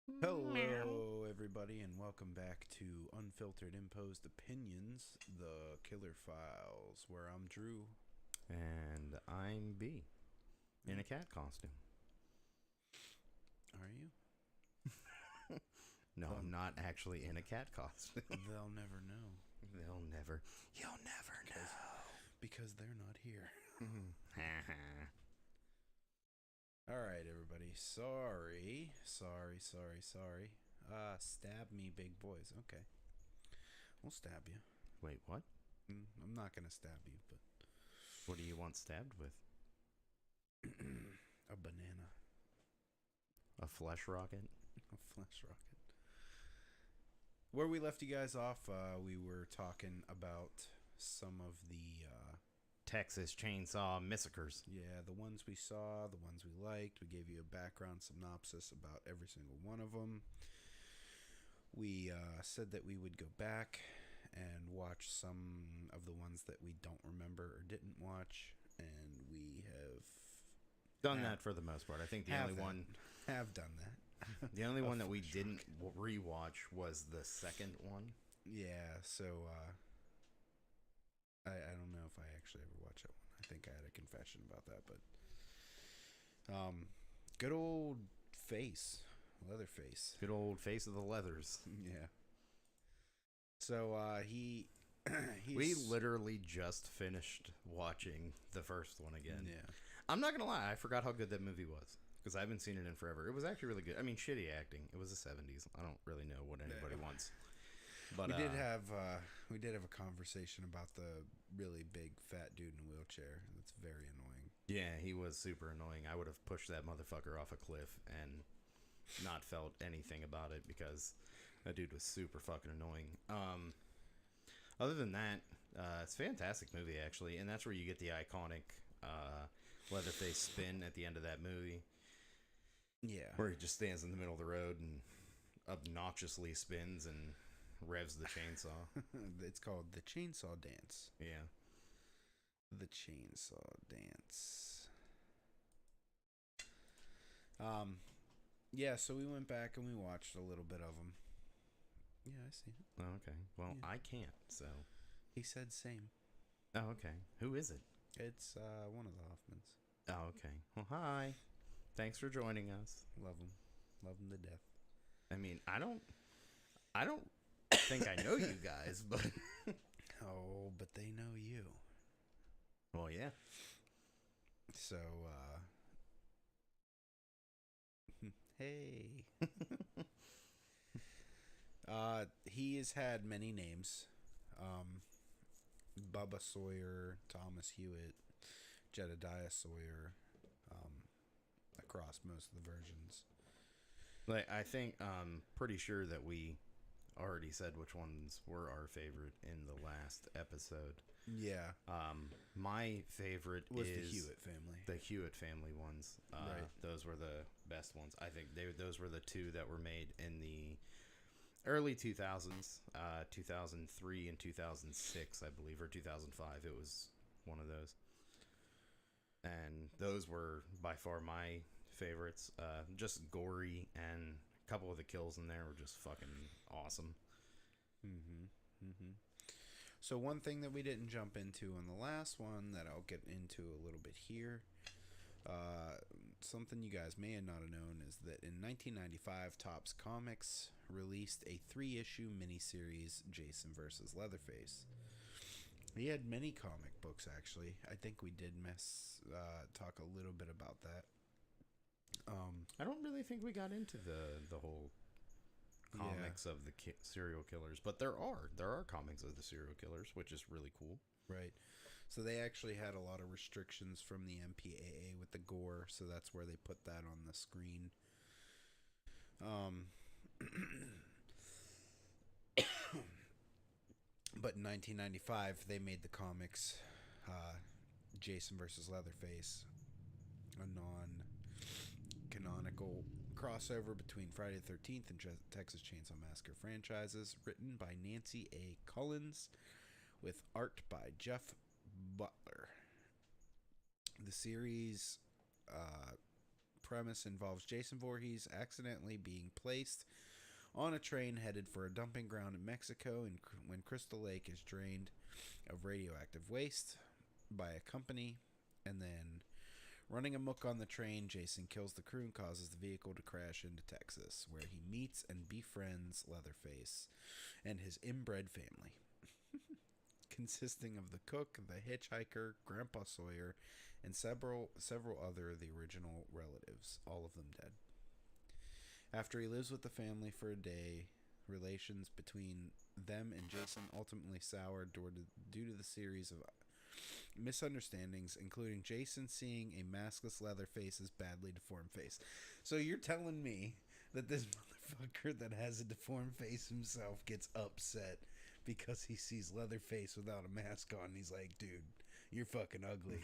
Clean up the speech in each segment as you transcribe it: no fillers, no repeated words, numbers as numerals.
Hello, everybody, and welcome back to Unfiltered Imposed Opinions, the Killer Files, where I'm Drew. And I'm B in a cat costume. Are you? No, They'll, I'm not actually in a cat costume. they'll never know You'll never because they're not here. know. All right, everybody. Sorry. Stab me, big boys. Okay. We'll stab you. Wait, what? I'm not going to stab you, but What do you want stabbed with? a banana. A flesh rocket? A flesh rocket. Where we left you guys off, we were talking about some of the Texas Chainsaw Massacres. the ones we saw, the ones we liked. We gave you a background synopsis about every single one of them. We said that we would go back and watch some of the ones that we don't remember or didn't watch, and we Done that for the most part. I think the only one have done that. the only one that we didn't rewatch was the second one. Yeah, so I don't know if I actually ever watched that one. I think I had a confession about that, but good old face, Leatherface. Good old Face of the Leathers. Yeah. So We literally just finished watching the first one again. Yeah. I'm not gonna lie, I forgot how good that movie was because I haven't seen it in forever. It was actually really good. I mean, shitty acting. It was the '70s. I don't really know what anybody wants. But we did have a conversation about the really big fat dude in a wheelchair. That's very annoying. yeah, he was super annoying. I would have pushed that motherfucker off a cliff and not felt anything about it because that dude was super fucking annoying. Other than that, it's a fantastic movie actually, and that's where you get the iconic Leatherface spin at the end of that movie. Yeah. Where he just stands in the middle of the road and obnoxiously spins and revs the chainsaw. It's called the Chainsaw Dance. Yeah. The Chainsaw Dance. Yeah, so we went back and we watched a little bit of them. Yeah, I see it. Oh, okay. Well, Yeah. I can't, so. He said same. Oh, okay. Who is it? It's one of the Hoffmans. Oh, okay. Well, hi. Thanks for joining us. Love him. Love him to death. I mean, I don't think I know you guys, but Oh, but they know you. well, yeah. So, hey. He has had many names. Bubba Sawyer, Thomas Hewitt, Jedediah Sawyer, across most of the versions. Like I think I'm pretty sure that we already said which ones were our favorite in the last episode. Yeah. My favorite Was is the Hewitt family. The Hewitt family ones. Right. Those were the best ones. I think those were the two that were made in the early 2000s, 2003 and 2006, I believe, or 2005. It was one of those. And those were by far my favorites. Just gory, and a couple of the kills in there were just fucking awesome. So one thing that we didn't jump into in the last one that I'll get into a little bit here, something you guys may not have known is that in 1995, Topps Comics released a 3-issue miniseries, Jason vs. Leatherface. He had many comic books, actually. I think we did talk a little bit about that. I don't really think we got into the whole comics of the serial killers, but there are comics of the serial killers, which is really cool. Right. So they actually had a lot of restrictions from the MPAA with the gore, so that's where they put that on the screen. But in 1995, they made the comics Jason vs. Leatherface, a non-canonical crossover between Friday the 13th and Texas Chainsaw Massacre franchises, written by Nancy A. Collins, with art by Jeff Butler. The series premise involves Jason Voorhees accidentally being placed on a train headed for a dumping ground in Mexico, and when Crystal Lake is drained of radioactive waste by a company, and then running amok on the train, Jason kills the crew and causes the vehicle to crash into Texas, where he meets and befriends Leatherface and his inbred family, consisting of the cook, the hitchhiker, Grandpa Sawyer, and several other of the original relatives, all of them dead. After he lives with the family for a day, relations between them and Jason ultimately soured due to the series of misunderstandings, including Jason seeing a maskless Leatherface's badly deformed face. So you're telling me that this motherfucker that has a deformed face himself gets upset because he sees Leatherface without a mask on. He's like, dude, you're fucking ugly.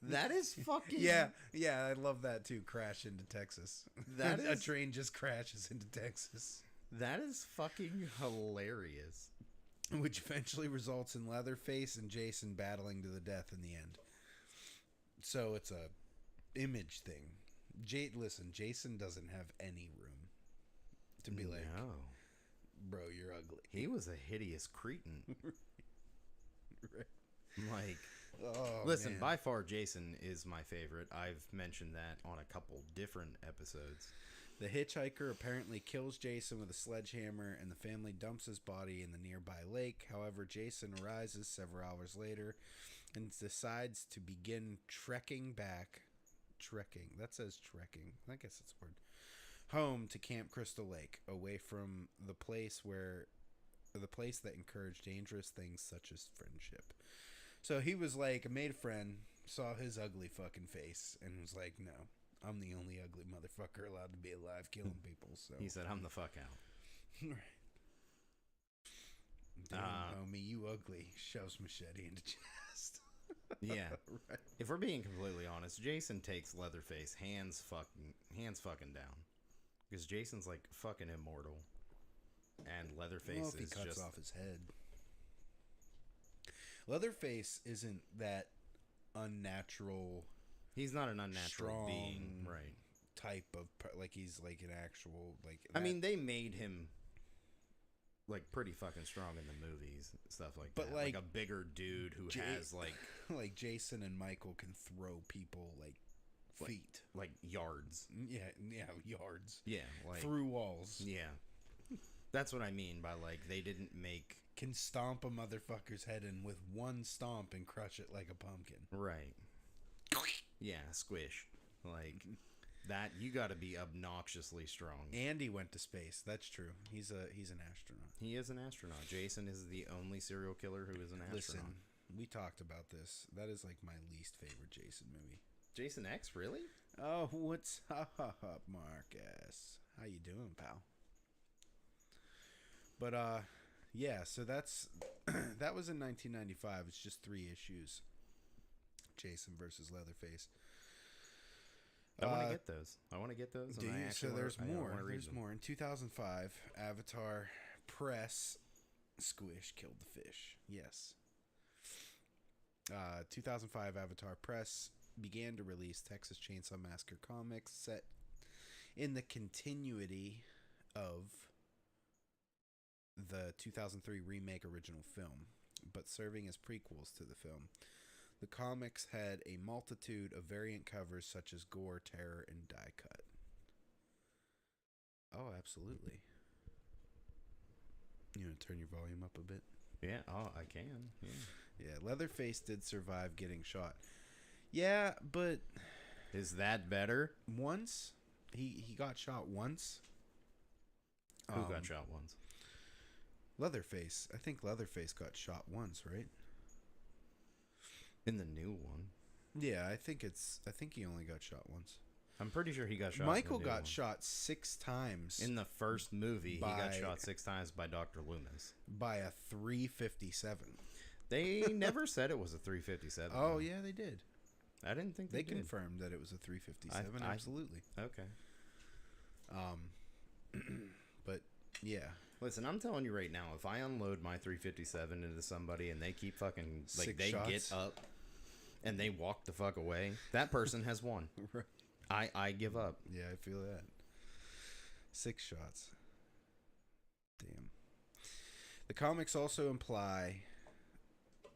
That is fucking... Yeah, I love that too. Crash into Texas. That A is... train just crashes into Texas. That is fucking hilarious. Which eventually results in Leatherface and Jason battling to the death in the end. So it's a image thing. Listen, Jason doesn't have any room to be like, no. Bro, you're ugly. He was a hideous cretin. Right. Like, oh, listen, man. by far Jason is my favorite. I've mentioned that on a couple different episodes. The hitchhiker apparently kills Jason with a sledgehammer, and the family dumps his body in the nearby lake. However, Jason arises several hours later and decides to begin trekking. That says trekking. I guess it's a word. Home to Camp Crystal Lake, away from the place that encouraged dangerous things such as friendship. So he was like, made a friend, saw his ugly fucking face, and was like, no, I'm the only ugly motherfucker allowed to be alive killing people. So he said, I'm the fuck out. Right. Damn, homie, you ugly. Shoves machete into chest. Yeah. Right. If we're being completely honest, Jason takes Leatherface hands fucking down. Because Jason's like fucking immortal. And Leatherface if he is cuts just off his head. Leatherface isn't that unnatural. He's not an unnatural strong being, right? Type of like he's like an actual like. I mean, they made him like pretty fucking strong in the movies, stuff like but that. Like a bigger dude who has like like Jason and Michael can throw people like feet, like yards. Yeah, yards. Yeah, like through walls. Yeah, that's what I mean by like they didn't make. Can stomp a motherfucker's head in with one stomp and crush it like a pumpkin. Right. Yeah, squish. Like that, you got to be obnoxiously strong. And he went to space. That's true. He's an astronaut. He is an astronaut. Jason is the only serial killer who is an astronaut. Listen, we talked about this. That is like my least favorite Jason movie. Jason X, really? Oh, what's up, Marcus? How you doing, pal? But yeah, so that was in 1995. It's just 3 issues. Jason versus Leatherface. I want to get those. Do you? So there's more. There's more. In 2005, Avatar Press Squish killed the fish. Yes. 2005, Avatar Press began to release Texas Chainsaw Massacre comics set in the continuity of the 2003 remake original film, but serving as prequels to the film. The comics had a multitude of variant covers such as gore, terror, and die cut. Oh, absolutely. You want to turn your volume up a bit? Yeah, oh, I can. Yeah, Leatherface did survive getting shot. Yeah, but is that better? Once he got shot once. Who got shot once? Leatherface. I think Leatherface got shot once, right? In the new one. Yeah, I think he only got shot once. I'm pretty sure he got shot. Michael got shot 6 times. In the first movie, he got shot 6 times by Dr. Loomis. By a 357. They never said it was a 357. Oh, yeah, they did. I didn't think they did. confirmed that it was a 357. Absolutely. Okay. But yeah. Listen, I'm telling you right now, if I unload my 357 into somebody and they keep fucking like 6 they shots. get up and they walk the fuck away, that person has won. Right. I give up. Yeah, I feel that. 6 shots. Damn. The comics also imply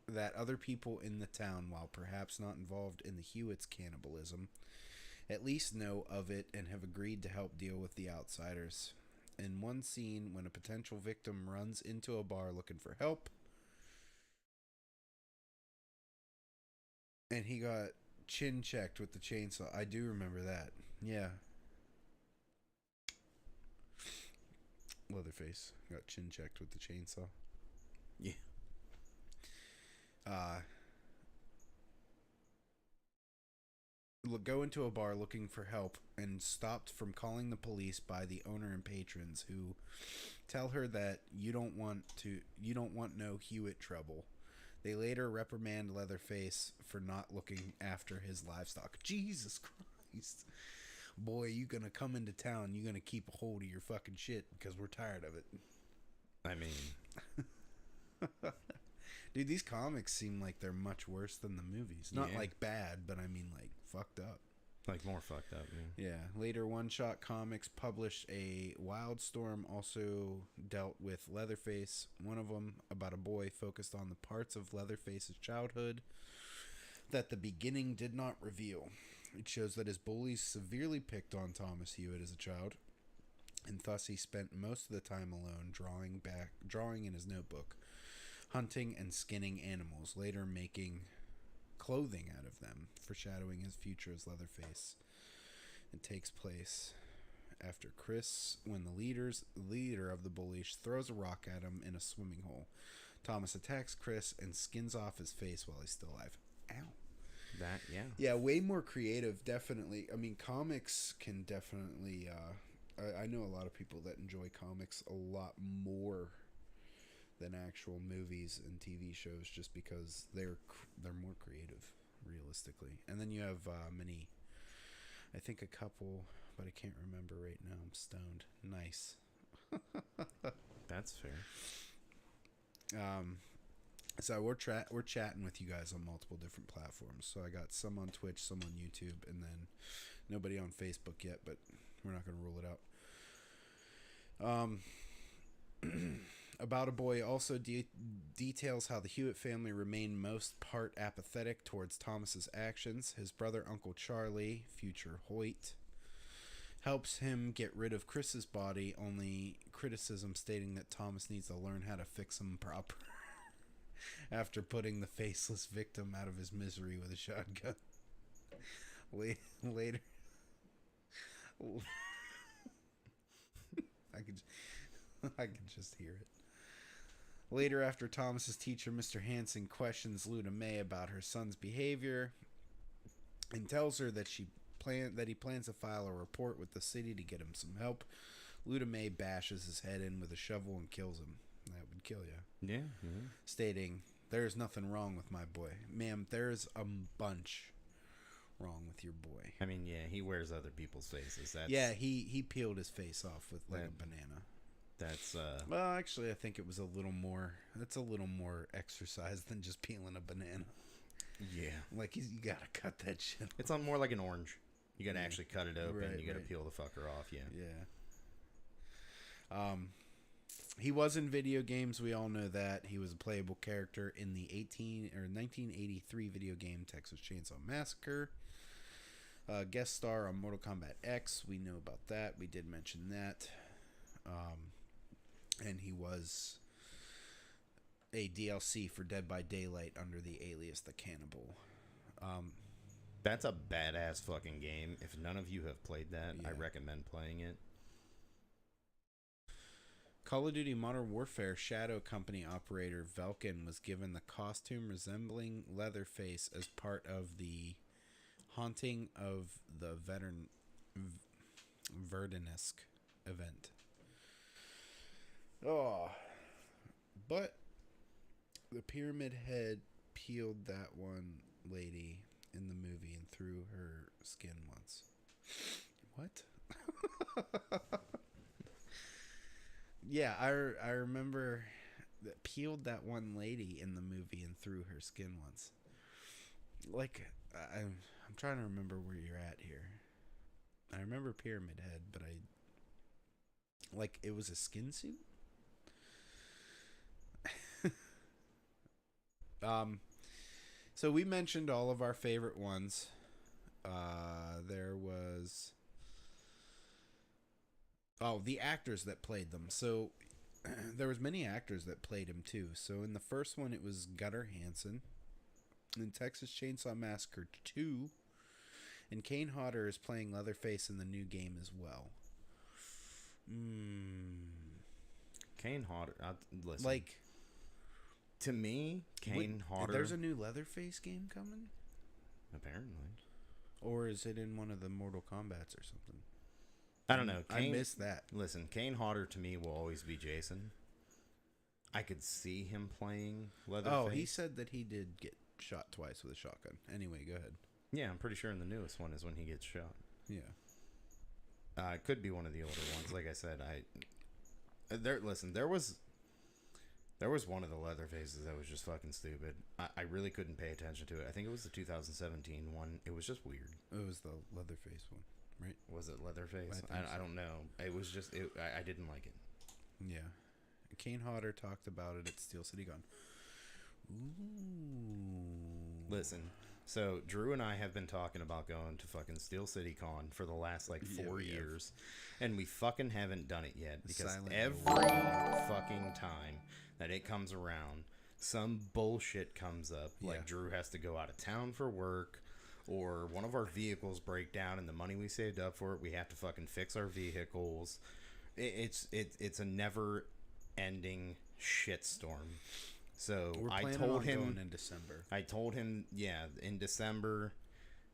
that other people in the town, while perhaps not involved in the Hewitts' cannibalism, at least know of it and have agreed to help deal with the outsiders. In one scene, when a potential victim runs into a bar looking for help, and he got chin checked with the chainsaw. I do remember that. Yeah. Leatherface got chin checked with the chainsaw. Yeah. Go into a bar looking for help and stopped from calling the police by the owner and patrons, who tell her that you don't want no Hewitt trouble. They later reprimand Leatherface for not looking after his livestock. Jesus Christ. Boy, you gonna come into town, you gonna keep a hold of your fucking shit because we're tired of it. I mean, dude, these comics seem like they're much worse than the movies. Not Yeah. like bad, but I mean like fucked up. like more fucked up. Yeah. Yeah. Later, One Shot Comics published a Wildstorm, also dealt with Leatherface. One of them, about a boy, focused on the parts of Leatherface's childhood that the beginning did not reveal. It shows that his bullies severely picked on Thomas Hewitt as a child, and thus he spent most of the time alone, drawing in his notebook, hunting and skinning animals, later making clothing out of them, foreshadowing his future as Leatherface. It takes place after Chris, when the leader of the bullies throws a rock at him in a swimming hole. Thomas attacks Chris and skins off his face while he's still alive. Ow. That, yeah. Yeah, way more creative, definitely. I mean, comics can definitely... I know a lot of people that enjoy comics a lot more than actual movies and TV shows, just because they're more creative, realistically. And then you have I think a couple, but I can't remember right now. I'm stoned. Nice. That's fair. So we're chatting with you guys on multiple different platforms. So I got some on Twitch, some on YouTube, and then nobody on Facebook yet, but we're not going to rule it out. About a Boy also details how the Hewitt family remained most part apathetic towards Thomas's actions. His brother, Uncle Charlie, future Hoyt, helps him get rid of Chris's body, only criticism stating that Thomas needs to learn how to fix him proper after putting the faceless victim out of his misery with a shotgun. Later, I could just hear it. Later, after Thomas's teacher, Mr. Hansen, questions Luda May about her son's behavior and tells her that he plans to file a report with the city to get him some help, Luda May bashes his head in with a shovel and kills him. That would kill you. Yeah. Mm-hmm. Stating, "There is nothing wrong with my boy. Ma'am, there is a bunch wrong with your boy." I mean, yeah, he wears other people's faces. Yeah, he peeled his face off with like a banana. That's Well, actually, I think it was a little more. That's a little more exercise than just peeling a banana. Yeah. Like you gotta cut that shit off. It's on more like an orange. You gotta actually cut it open. Right, You gotta right. peel the fucker off. Yeah. Yeah. He was in video games. We all know that. He was a playable character in the 1983 video game Texas Chainsaw Massacre. Guest star on Mortal Kombat X. We know about that. We did mention that. And he was a DLC for Dead by Daylight under the alias The Cannibal. That's a badass fucking game. If none of you have played that, I Yeah. recommend playing it. Call of Duty Modern Warfare Shadow Company operator Velkin was given the costume resembling Leatherface as part of the Haunting of the Verdansk event. Oh, but the Pyramid Head peeled that one lady in the movie and threw her skin once. What? Yeah, I remember that peeled that one lady in the movie and threw her skin once. like I'm trying to remember where you're at here. I remember Pyramid Head, but it was a skin suit. So we mentioned all of our favorite ones. There was the actors that played them. So there was many actors that played him too. So in the first one, it was Gunnar Hansen. In Texas Chainsaw Massacre 2, and Kane Hodder is playing Leatherface in the new game as well. Kane Hodder, listen. To me, Kane Hodder. There's a new Leatherface game coming? Apparently. Or is it in one of the Mortal Kombats or something? I don't know. I missed that. Listen, Kane Hodder to me will always be Jason. I could see him playing Leatherface. Oh, he said that he did get shot twice with a shotgun. Anyway, go ahead. Yeah, I'm pretty sure in the newest one is when he gets shot. Yeah. It could be one of the older ones. Like I said, there was one of the Leatherfaces that was just fucking stupid. I really couldn't pay attention to it. I think it was the 2017 one. It was just weird. It was the Leatherface one, right? Was it Leatherface? I don't know. It was just, I didn't like it. Yeah. Kane Hodder talked about it at Steel City Con. Ooh. Listen, so Drew and I have been talking about going to fucking Steel City Con for the last 4 years, and we fucking haven't done it yet because every fucking time that it comes around, some bullshit comes up. Yeah. Like Drew has to go out of town for work, or one of our vehicles break down, and the money we saved up for it, we have to fucking fix our vehicles. It's a never ending shitstorm. So I told him going in December. I told him, yeah, in December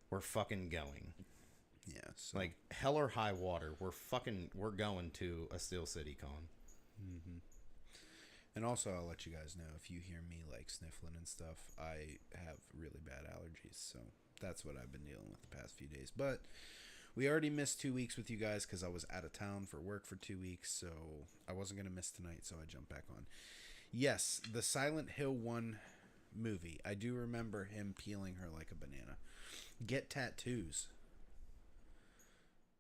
we're fucking going. Yeah, so. Like hell or high water, we're going to a Steel City Con. Mm-hmm. And also, I'll let you guys know, if you hear me sniffling and stuff, I have really bad allergies, so that's what I've been dealing with the past few days. But we already missed 2 weeks with you guys because I was out of town for work for 2 weeks, so I wasn't going to miss tonight, so I jumped back on. Yes, the Silent Hill 1 movie. I do remember him peeling her like a banana. Get tattoos.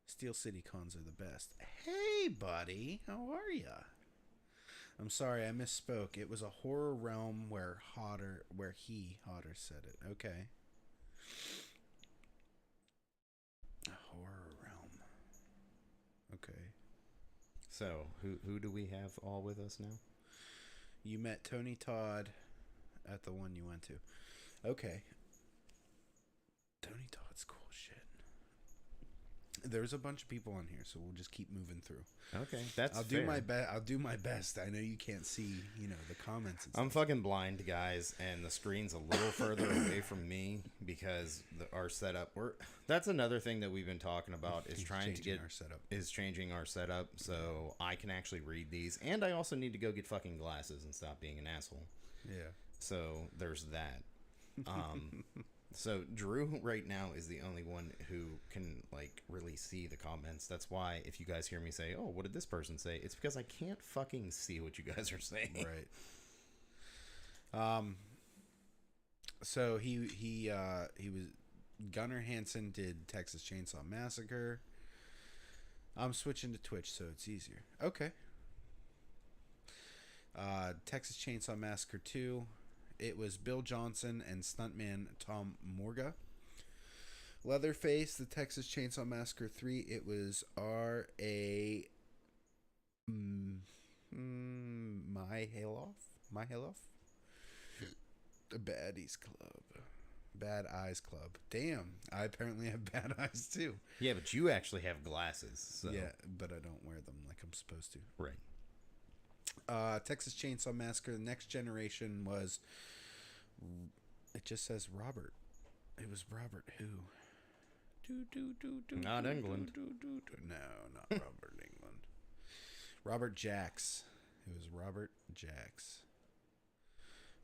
Steel City Cons are the best. Hey, buddy. How are ya? I'm sorry, I misspoke. It was a horror realm where Hodder said it. Okay. A horror realm. Okay. So, who do we have all with us now? You met Tony Todd at the one you went to. Okay. Tony Todd's cool shit. There's a bunch of people on here, so we'll just keep moving through. Okay, that's I'll fair. I'll do my best. I know you can't see, the comments and stuff. I'm fucking blind, guys, and the screen's a little further away from me because our setup. That's another thing that we've been talking about is changing our setup so I can actually read these, and I also need to go get fucking glasses and stop being an asshole. Yeah. So there's that. So Drew right now is the only one who can really see the comments. That's why if you guys hear me say, "Oh, what did this person say?" It's because I can't fucking see what you guys are saying. Right. So he was Gunnar Hansen did Texas Chainsaw Massacre. I'm switching to Twitch so it's easier. Okay. Texas Chainsaw Massacre 2. It was Bill Johnson and stuntman Tom Morga. Leatherface, the Texas Chainsaw Massacre 3. It was R.A. Mihailoff? The Baddies Club. Bad Eyes Club. Damn, I apparently have bad eyes too. Yeah, but you actually have glasses. So. Yeah, but I don't wear them like I'm supposed to. Right. Texas Chainsaw Massacre, The Next Generation was... It just says Robert. It was Robert who? Not England. No, not Robert England. Robert Jacks. It was Robert Jacks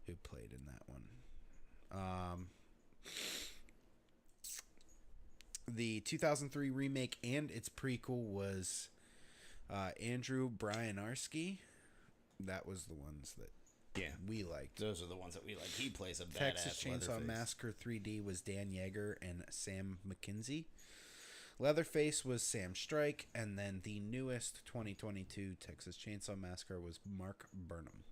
who played in that one. The 2003 remake and its prequel was Andrew Bryanarski. That was the ones that Yeah. we liked. Those are the ones that we like. He plays a Texas badass Chainsaw Leatherface. Massacre 3D was Dan Yeager and Sam McKenzie. Leatherface was Sam Strike, and then the newest 2022 Texas Chainsaw Massacre was Mark Burnham.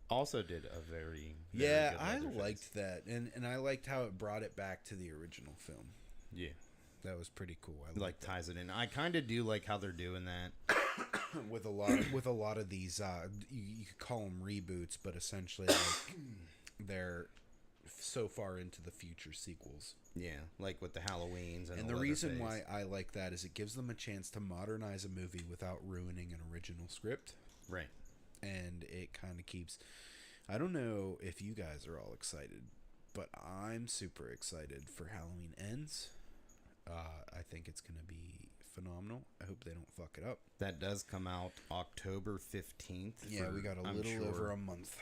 Also did a very Yeah, good I Leatherface. liked that, and I liked how it brought it back to the original film. Yeah, That was pretty cool. I like ties it in. I kind of do like how they're doing that. with a lot of these. You could call them reboots, but essentially like they're so far into the future sequels. Yeah, like with the Halloweens And the reason why I like that is it gives them a chance to modernize a movie without ruining an original script. Right. And it kind of keeps... I don't know if you guys are all excited, but I'm super excited for Halloween Ends. I think it's going to be phenomenal. I hope they don't fuck it up. That does come out October 15th. Yeah, we got a little over a month.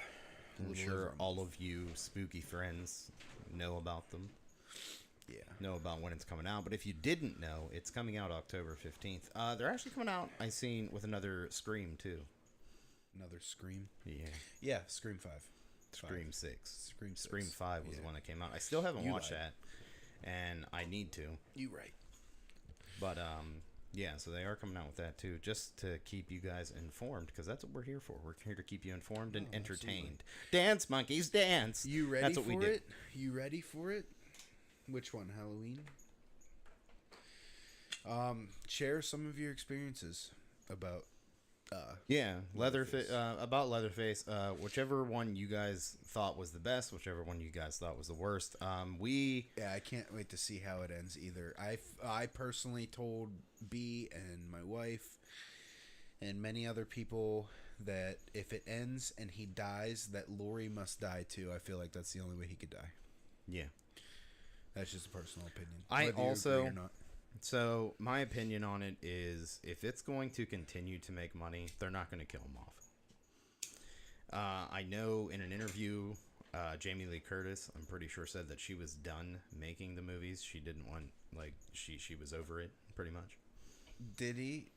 I'm sure all of you spooky friends know about them. Yeah. Know about when it's coming out. But if you didn't know, it's coming out October 15th. They're actually coming out, I seen, with another Scream, too. Another Scream? Yeah. Yeah, Scream 5. Scream 6. Scream 6. Scream 5 was the one that came out. I still haven't watched that. And I need to. You right. But, yeah, so they are coming out with that, too. Just to keep you guys informed. Because that's what we're here for. We're here to keep you informed and entertained. Absolutely. Dance, monkeys, dance! You ready that's what for we it? You ready for it? Which one? Halloween? Share some of your experiences about Leatherface. About Leatherface. Whichever one you guys thought was the best, whichever one you guys thought was the worst. I can't wait to see how it ends either. I personally told B and my wife and many other people that if it ends and he dies, that Laurie must die too. I feel like that's the only way he could die. Yeah. That's just a personal opinion. I also... agree or not. So, my opinion on it is, if it's going to continue to make money, they're not going to kill him off. I know in an interview, Jamie Lee Curtis, I'm pretty sure, said that she was done making the movies. She didn't want, she was over it, pretty much. Did he?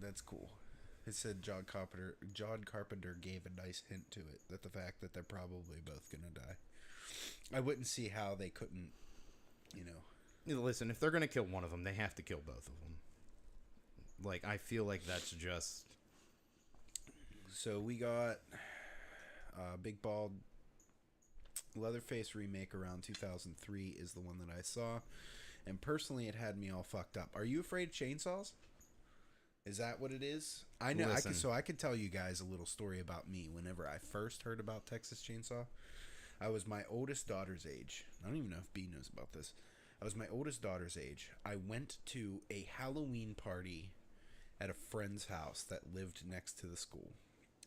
That's cool. It said John Carpenter gave a nice hint to it, that the fact that they're probably both going to die. I wouldn't see how they couldn't, Listen, if they're going to kill one of them, they have to kill both of them. I feel like that's just... So we got Big Bald Leatherface remake around 2003 is the one that I saw. And personally, it had me all fucked up. Are you afraid of chainsaws? Is that what it is? I know. I could tell you guys a little story about me. Whenever I first heard about Texas Chainsaw, I was my oldest daughter's age. I don't even know if B knows about this. I was my oldest daughter's age. I went to a Halloween party at a friend's house that lived next to the school.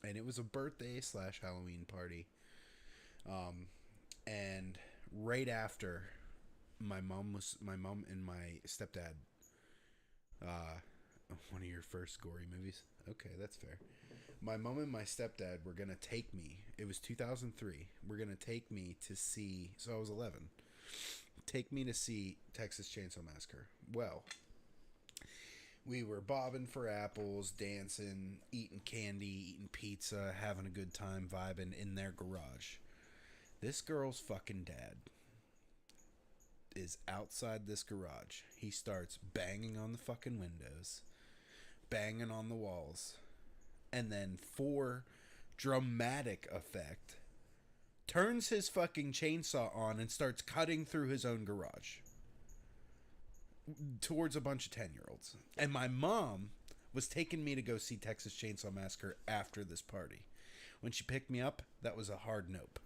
And it was a birthday / Halloween party. And right after, my mom and my stepdad, one of your first gory movies. Okay, that's fair. My mom and my stepdad were going to take me. It was 2003. We're going to take me to see, so I was 11. Take me to see Texas Chainsaw Massacre. Well, we were bobbing for apples, dancing, eating candy, eating pizza, having a good time, vibing in their garage. This girl's fucking dad is outside this garage. He starts banging on the fucking windows, banging on the walls, and then for dramatic effect, turns his fucking chainsaw on and starts cutting through his own garage towards a bunch of 10-year-olds. And my mom was taking me to go see Texas Chainsaw Massacre after this party. When she picked me up, that was a hard nope.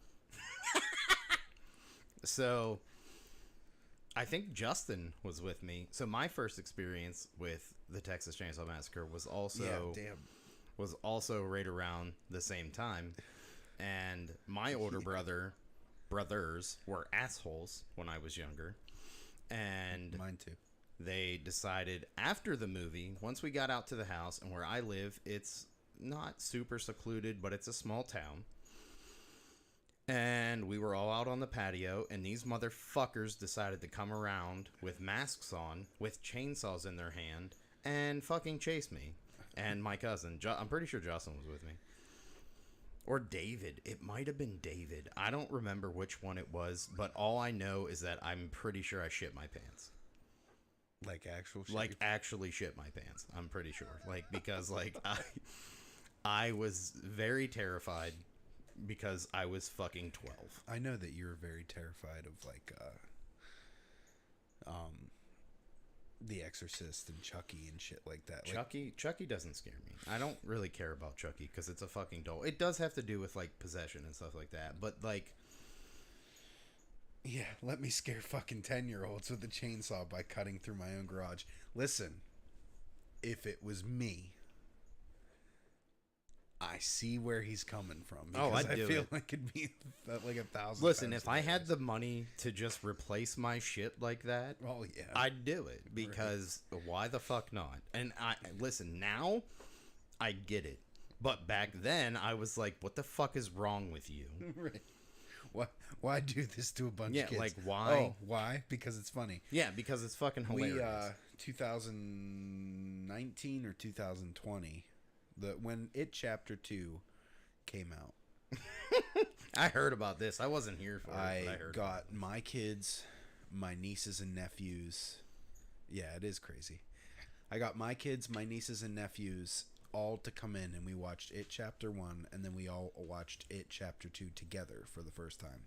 So, I think Justin was with me. So, my first experience with the Texas Chainsaw Massacre was also right around the same time. And my older brothers were assholes when I was younger. And mine too. They decided after the movie, once we got out to the house, and where I live, it's not super secluded, but it's a small town. And we were all out on the patio, and these motherfuckers decided to come around with masks on, with chainsaws in their hand, and fucking chase me. And my cousin. I'm pretty sure Justin was with me. Or David. It might have been David. I don't remember which one it was, but all I know is that I'm pretty sure I shit my pants. Like actual shit? Like actually shit my pants. I'm pretty sure. Like because like I was very terrified because I was fucking 12. I know that you're very terrified of like The Exorcist and Chucky and shit like that. Chucky doesn't scare me. I don't really care about Chucky because it's a fucking doll. It does have to do with like possession and stuff like that, but like, yeah, let me scare fucking 10-year-olds with a chainsaw by cutting through my own garage. Listen, if it was me, I see where he's coming from. Oh, I feel like it'd be like 1,000. Listen, if I had the money to just replace my shit like that, oh yeah, I'd do it because why the fuck not? And I listen now, I get it, but back then I was like, what the fuck is wrong with you? Right. Why do this to a bunch of kids? Yeah, like why? Oh, why? Because it's funny. Yeah, because it's fucking hilarious. 2019 or 2020. When It Chapter 2 came out. I heard about this. I wasn't here for it. I heard got my kids, my nieces and nephews. Yeah, it is crazy. I got my kids, my nieces and nephews all to come in, and we watched It Chapter 1, and then we all watched It Chapter 2 together for the first time.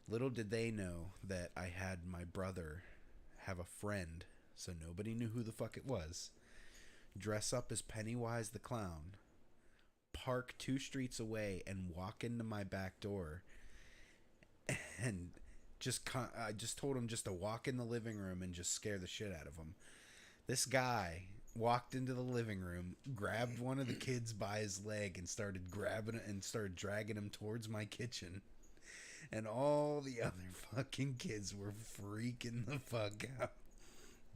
Little did they know that I had my brother have a friend, so nobody knew who the fuck it was, dress up as Pennywise the Clown, park 2 streets away, and walk into my back door. And I just told him just to walk in the living room and just scare the shit out of him. This guy walked into the living room, grabbed one of the kids by his leg, and started dragging him towards my kitchen. And all the other fucking kids were freaking the fuck out.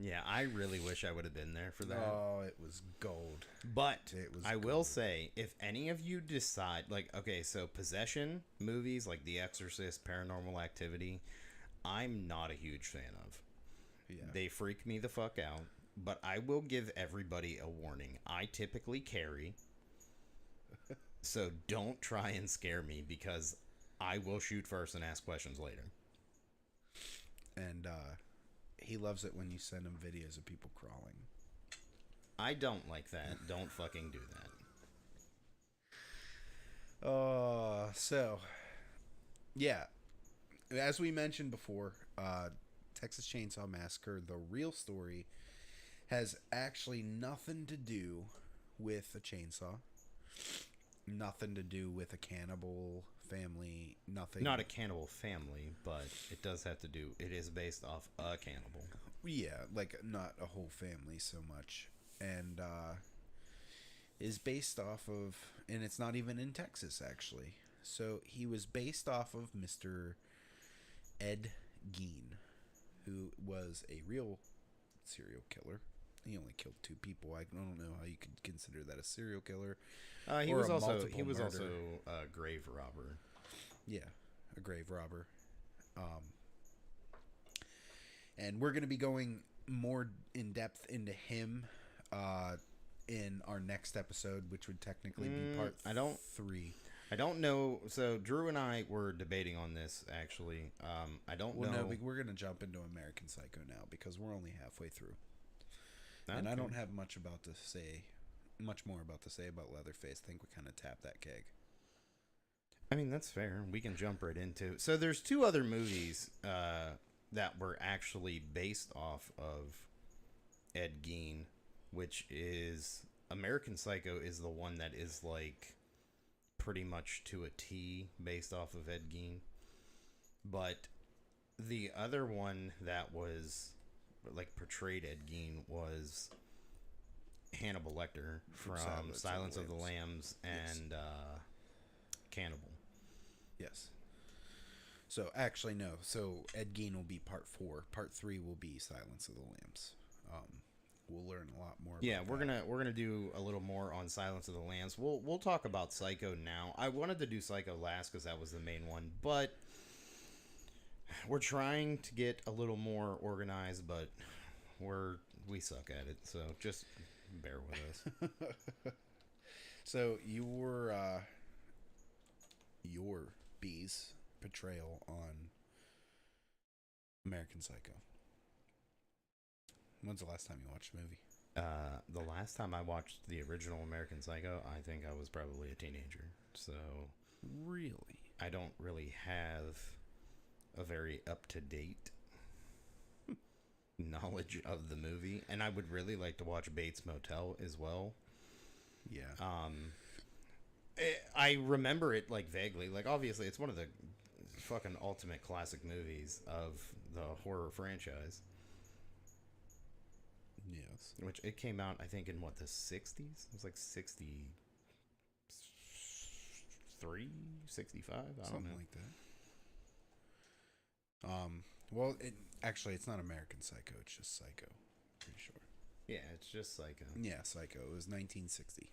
Yeah, I really wish I would have been there for that. Oh, it was gold. But I gold. will say, if any of you decide, like, okay, so possession movies like The Exorcist, Paranormal Activity, I'm not a huge fan of. Yeah. They freak me the fuck out. But I will give everybody a warning. I typically carry. So don't try and scare me because I will shoot first and ask questions later. And, he loves it when you send him videos of people crawling. I don't like that. Don't fucking do that. So, yeah. As we mentioned before, Texas Chainsaw Massacre, the real story, has actually nothing to do with a chainsaw. Nothing to do with a cannibal family. Nothing. Not a cannibal family, but it does have to do. It is based off a cannibal. Yeah, like not a whole family so much, and is based off of, and it's not even in Texas actually. So he was based off of Mr. Ed Gein, who was a real serial killer. He only killed 2 people. I don't know how you could consider that a serial killer. He was also a grave robber. Yeah, a grave robber. And we're going to be going more in depth into him in our next episode, which would technically be part 3. I don't know. So Drew and I were debating on this actually. I don't know. No, we're going to jump into American Psycho now because we're only halfway through. Okay. And I don't have much more about to say about Leatherface. I think we kind of tapped that keg. I mean, that's fair. We can jump right into. So there's 2 other movies that were actually based off of Ed Gein, which is American Psycho is the one that is like pretty much to a T based off of Ed Gein. But the other one that was like portrayed Ed Gein was Hannibal Lecter from Silence of the Lambs and Cannibal. Yes. So actually no. So Ed Gein will be part 4. Part 3 will be Silence of the Lambs. We'll learn a lot more. Yeah, we're gonna do a little more on Silence of the Lambs. We'll talk about Psycho now. I wanted to do Psycho last because that was the main one, but we're trying to get a little more organized, but we suck at it. So just bear with us. So you were your B's portrayal on American Psycho? When's the last time you watched the movie? The last time I watched the original American Psycho, I think I was probably a teenager. So Really? I don't really have a very up-to-date knowledge of the movie. And I would really like to watch Bates Motel as well. Yeah. I remember it, like, vaguely. Like, obviously, it's one of the fucking ultimate classic movies of the horror franchise. Yes. Which it came out, I think, in what, the 60s? It was like 63, 65? I don't Something know. like that. Well, it's not American Psycho. It's just Psycho. Pretty sure. Yeah, it's just Psycho. Yeah, Psycho. It was 1960.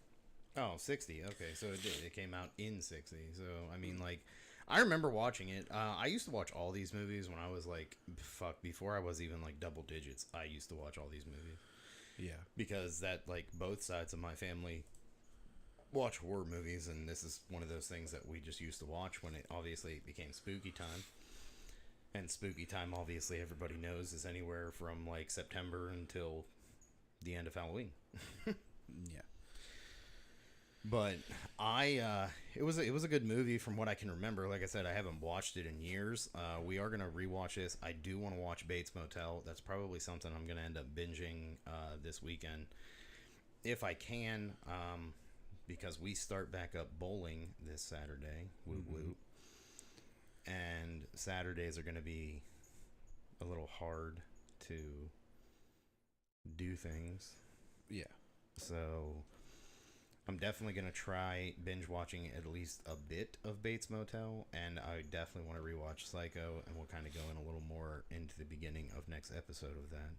Oh, 60. Okay, so it did. It came out in 60. So, I mean, like, I remember watching it. I used to watch all these movies when I was, like, before I was even, like, double digits. I used to watch all these movies. Yeah. Because that, like, both sides of my family watch horror movies, and this is one of those things that we just used to watch when it obviously became spooky time. And spooky time, obviously, everybody knows, is anywhere from, like, September until the end of Halloween. Yeah. But it was a good movie from what I can remember. Like I said, I haven't watched it in years. We are gonna rewatch this. I do want to watch Bates Motel. That's probably something I'm gonna end up binging this weekend if I can, because we start back up bowling this Saturday. Woo woo. And Saturdays are gonna be a little hard to do things. Yeah. So I'm definitely going to try binge watching at least a bit of Bates Motel, and I definitely want to rewatch Psycho, and we'll kind of go in a little more into the beginning of next episode of that.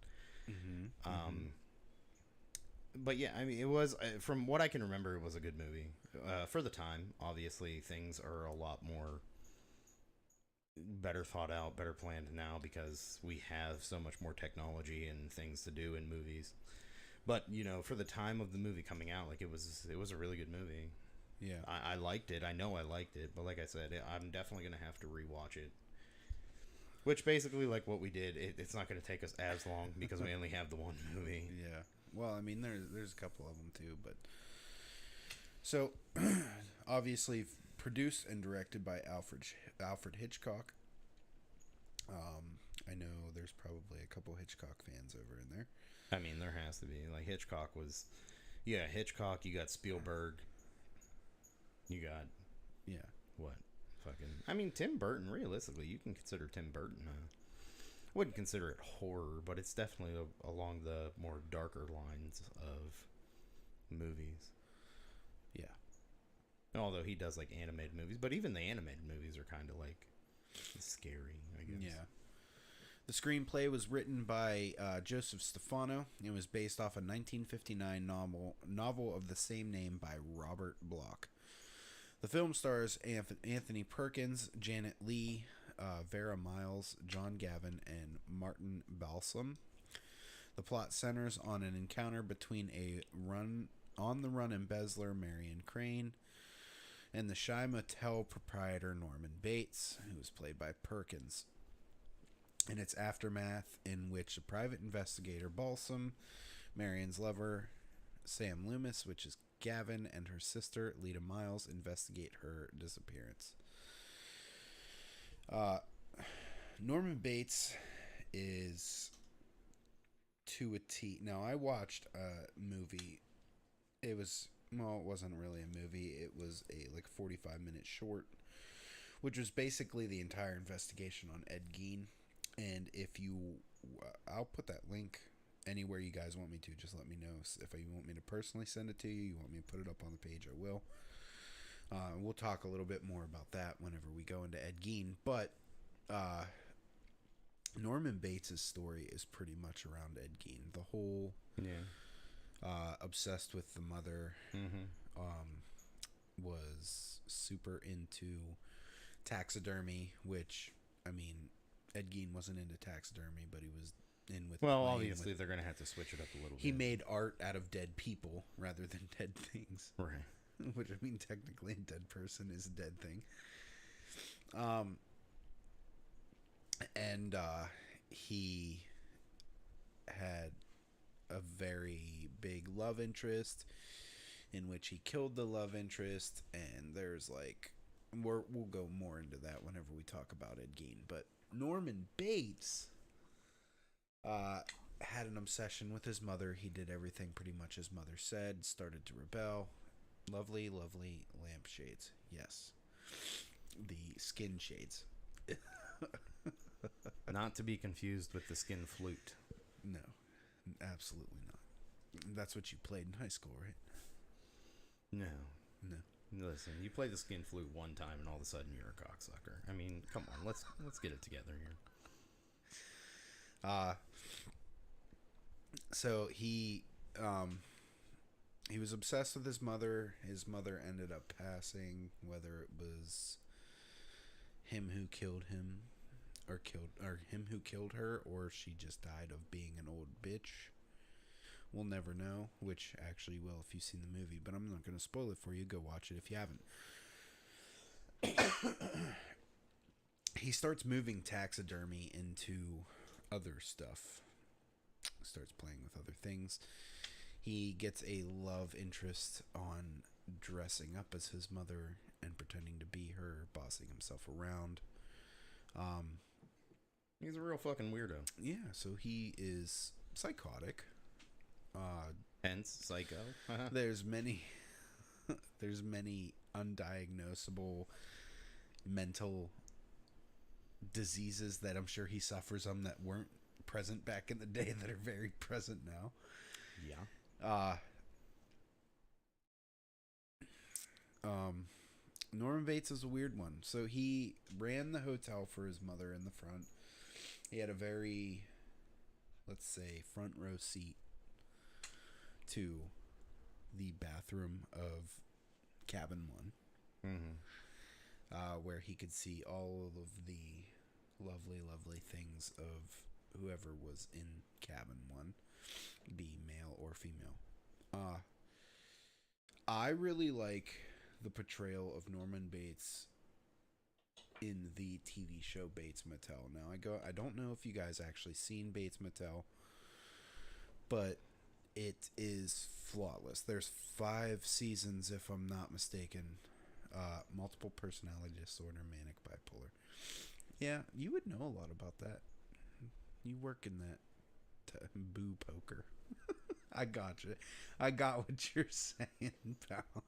But yeah, I mean, it was, from what I can remember, it was a good movie. For the time, obviously, things are a lot more better thought out, better planned now, because we have so much more technology and things to do in movies. But, you know, for the time of the movie coming out, like, it was a really good movie. Yeah. I liked it. I know I liked it. But like I said, I'm definitely going to have to rewatch it. Which basically, like what we did, it's not going to take us as long because we only have the one movie. Yeah. Well, I mean, there's a couple of them, too. But so, obviously, produced and directed by Alfred Hitchcock. I know there's probably a couple Hitchcock fans over in there. I mean, there has to be. Like, Hitchcock was... Yeah, Hitchcock, you got Spielberg. You got... Yeah. What? Fucking... I mean, Tim Burton, realistically, you can consider Tim Burton... I wouldn't consider it horror, but it's definitely along the more darker lines of movies. Yeah. Although he does, like, animated movies. But even the animated movies are kind of, like, scary, I guess. Yeah. The screenplay was written by Joseph Stefano. It was based off a 1959 novel of the same name by Robert Bloch. The film stars Anthony Perkins, Janet Leigh, Vera Miles, John Gavin, and Martin Balsam. The plot centers on an encounter between a on-the-run embezzler, Marion Crane, and the shy motel proprietor, Norman Bates, who was played by Perkins. In its aftermath, in which a private investigator, Balsam, Marion's lover, Sam Loomis, which is Gavin, and her sister, Lita Miles, investigate her disappearance. Norman Bates is to a T. Now, I watched a movie. It wasn't really a movie. It was a 45-minute short, which was basically the entire investigation on Ed Gein. And I'll put that link anywhere you guys want me to. Just let me know. If you want me to personally send it to you, you want me to put it up on the page, I will. We'll talk a little bit more about that whenever we go into Ed Gein. But Norman Bates' story is pretty much around Ed Gein. The whole obsessed with the mother, was super into taxidermy, which, I mean, Ed Gein wasn't into taxidermy, but he was in with... Well, obviously, they're going to have to switch it up a little bit. He made art out of dead people rather than dead things. Right. Which, I mean, technically a dead person is a dead thing. Um, and he had a very big love interest in which he killed the love interest, and there's like we'll go more into that whenever we talk about Ed Gein. But Norman Bates had an obsession with his mother. He did everything pretty much his mother said, started to rebel. Lovely, lovely lampshades. Yes. The skin shades. Not to be confused with the skin flute. No, absolutely not. That's what you played in high school, right? No. No. Listen, you play the skin flute one time and all of a sudden you're a cocksucker. I mean, come on, let's get it together here. So he was obsessed with his mother. His mother ended up passing, whether it was him who killed him or him who killed her, or she just died of being an old bitch. We'll never know, which actually will if you've seen the movie, but I'm not going to spoil it for you. Go watch it if you haven't. He starts moving taxidermy into other stuff. Starts playing with other things. He gets a love interest on dressing up as his mother and pretending to be her, bossing himself around. He's a real fucking weirdo. Yeah, so he is psychotic. Hence, psycho. There's many undiagnosable mental diseases that I'm sure he suffers from that weren't present back in the day that are very present now. Yeah. Norman Bates is a weird one. So he ran the hotel for his mother in the front. He had a very, let's say, front row seat to the bathroom of cabin 1. Mm-hmm. Where he could see all of the lovely, lovely things of whoever was in cabin 1, be male or female. I really like the portrayal of Norman Bates in the TV show Bates Motel. Now I don't know if you guys actually seen Bates Motel, but it is flawless. There's 5 seasons if I'm not mistaken. Multiple personality disorder, manic bipolar. Yeah, you would know a lot about that. You work in that boo poker. I got you. I got what you're saying, pal.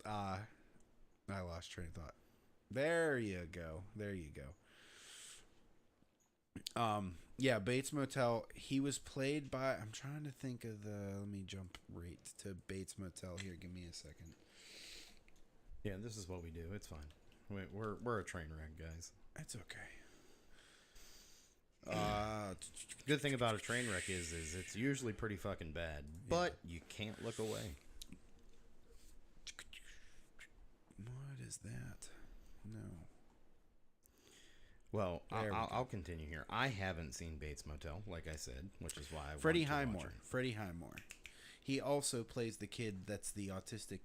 I lost train of thought. There you go. Yeah, Bates Motel. He was played by. I'm trying to think of the. Let me jump right to Bates Motel here. Give me a second. Yeah, this is what we do. It's fine. We're a train wreck, guys. It's okay. Good thing about a train wreck is it's usually pretty fucking bad, but you can't look away. What is that? No. Well, I'll continue here. I haven't seen Bates Motel, like I said, which is why I Freddie want to Highmore. watch it. Freddie Highmore. He also plays the kid that's the autistic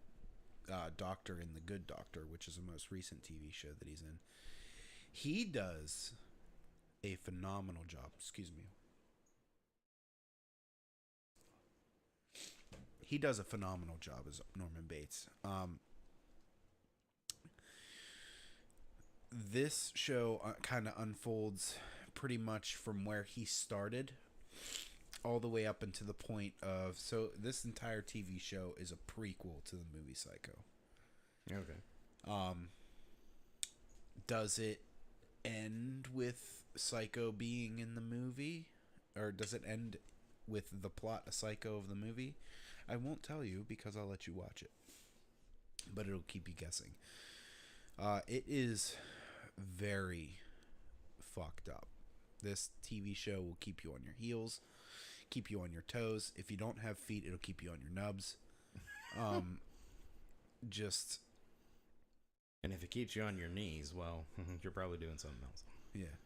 doctor in The Good Doctor, which is the most recent TV show that he's in. He does a phenomenal job. Excuse me. He does a phenomenal job as Norman Bates. This show kind of unfolds pretty much from where he started all the way up until the point of... So this entire TV show is a prequel to the movie Psycho. Okay. Does it end with Psycho being in the movie? Or does it end with the plot of Psycho of the movie? I won't tell you because I'll let you watch it. But it'll keep you guessing. It is very fucked up. This TV show will keep you on your heels, keep you on your toes. If you don't have feet, it'll keep you on your nubs. Just... And if it keeps you on your knees, well, you're probably doing something else. Yeah.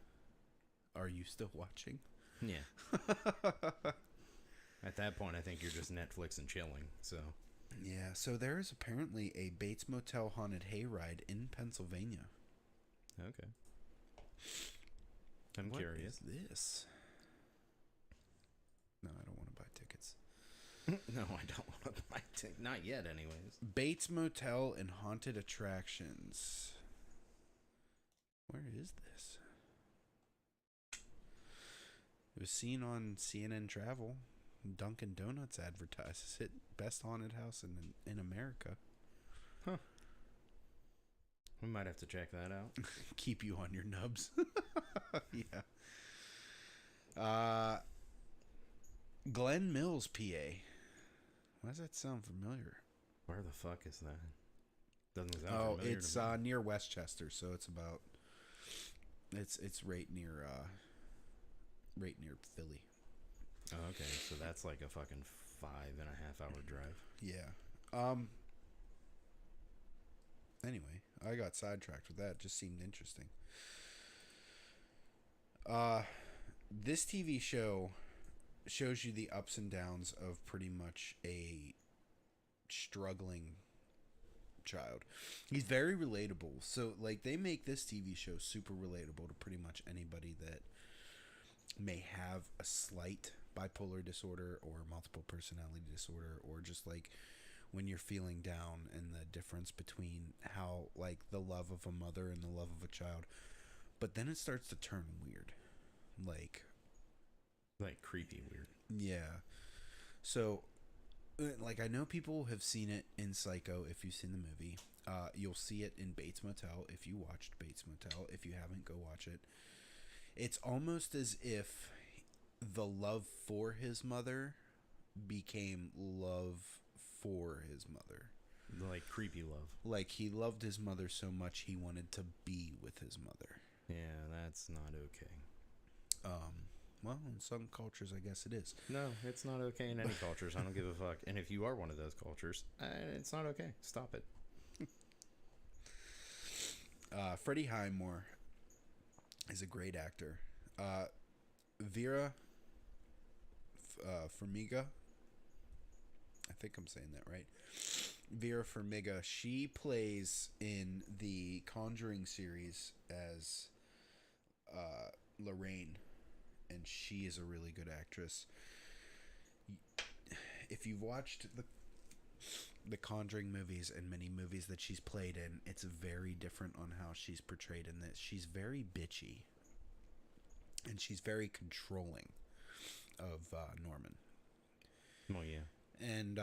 Are you still watching? Yeah. At that point, I think you're just Netflix and chilling. So Yeah, so there is apparently a Bates Motel haunted hayride in Pennsylvania. Okay. I'm What curious. is this? No, I don't want to buy tickets. No, I don't want to buy tickets. Not yet, anyways. Bates Motel and haunted attractions. Where is this? It was seen on CNN Travel. Dunkin' Donuts advertises it. Best haunted house in America. Huh. We might have to check that out. Keep you on your nubs. Yeah. Glen Mills, PA. Why does that sound familiar? Where the fuck is that? Doesn't sound familiar. It's near Westchester, so it's about it's right near Philly. Oh, okay, so that's like a fucking 5.5 hour drive. Yeah. Anyway, I got sidetracked with that. It just seemed interesting. This TV show shows you the ups and downs of pretty much a struggling child. He's very relatable. So, like, they make this TV show super relatable to pretty much anybody that may have a slight bipolar disorder or multiple personality disorder, or just like when you're feeling down, and the difference between how, like, the love of a mother and the love of a child. But then it starts to turn weird. Like creepy weird. Yeah. So, like, I know people have seen it in Psycho if you've seen the movie. You'll see it in Bates Motel if you watched Bates Motel. If you haven't, go watch it. It's almost as if the love for his mother became love for his mother. Like creepy love. Like, he loved his mother so much he wanted to be with his mother. Yeah, that's not okay. Well, in some cultures, I guess it is. No, it's not okay in any cultures. I don't give a fuck. And if you are one of those cultures, it's not okay. Stop it. Freddie Highmore is a great actor. Vera Farmiga, I think I'm saying that right. Vera Farmiga, she plays in the Conjuring series as Lorraine, and she is a really good actress. If you've watched the Conjuring movies and many movies that she's played in, it's very different on how she's portrayed in this. She's very bitchy, and she's very controlling of Norman. Oh, yeah. And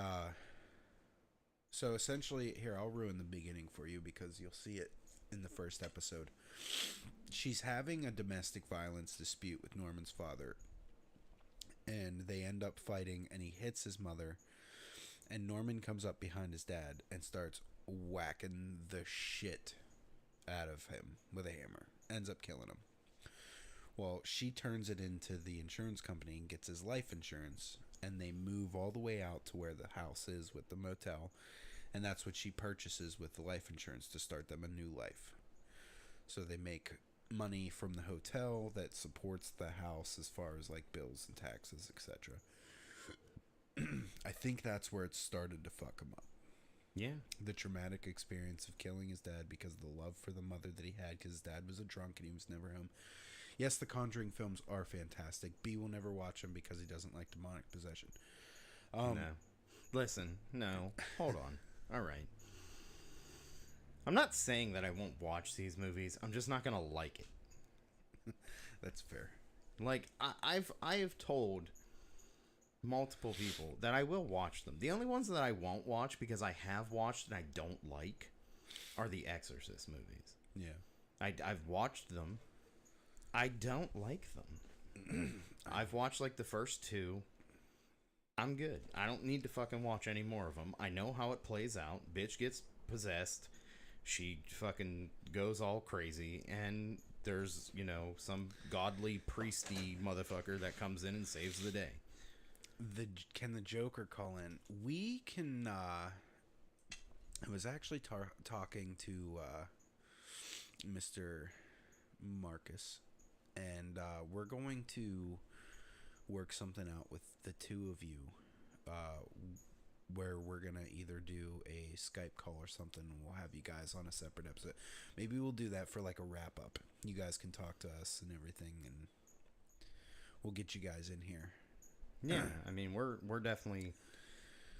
so essentially, here, I'll ruin the beginning for you because you'll see it in the first episode. She's having a domestic violence dispute with Norman's father, and they end up fighting, and he hits his mother, and Norman comes up behind his dad and starts whacking the shit out of him with a hammer. Ends up killing him. Well, she turns it into the insurance company and gets his life insurance, and they move all the way out to where the house is with the motel, and that's what she purchases with the life insurance to start them a new life. So they make money from the hotel that supports the house as far as like bills and taxes, etc. I think that's where it started to fuck him up. Yeah. The traumatic experience of killing his dad because of the love for the mother that he had, because his dad was a drunk and he was never home. Yes, the Conjuring films are fantastic. B will never watch them because he doesn't like demonic possession. No. Listen, no. Hold on. All right. I'm not saying that I won't watch these movies. I'm just not going to like it. That's fair. Like, I have told multiple people that I will watch them. The only ones that I won't watch because I have watched and I don't like are the Exorcist movies. Yeah. I've watched them. I don't like them. I've watched like the first two. I'm good. I don't need to fucking watch any more of them. I know how it plays out. Bitch gets possessed. She fucking goes all crazy. And there's, you know, some godly priesty motherfucker that comes in and saves the day. Can the Joker call in? We can. I was actually talking to Mr. Marcus, and we're going to work something out with the two of you. where we're gonna either do a Skype call or something, and we'll have you guys on a separate episode. Maybe we'll do that for like a wrap up. You guys can talk to us and everything, and we'll get you guys in here. Yeah, I mean, we're definitely,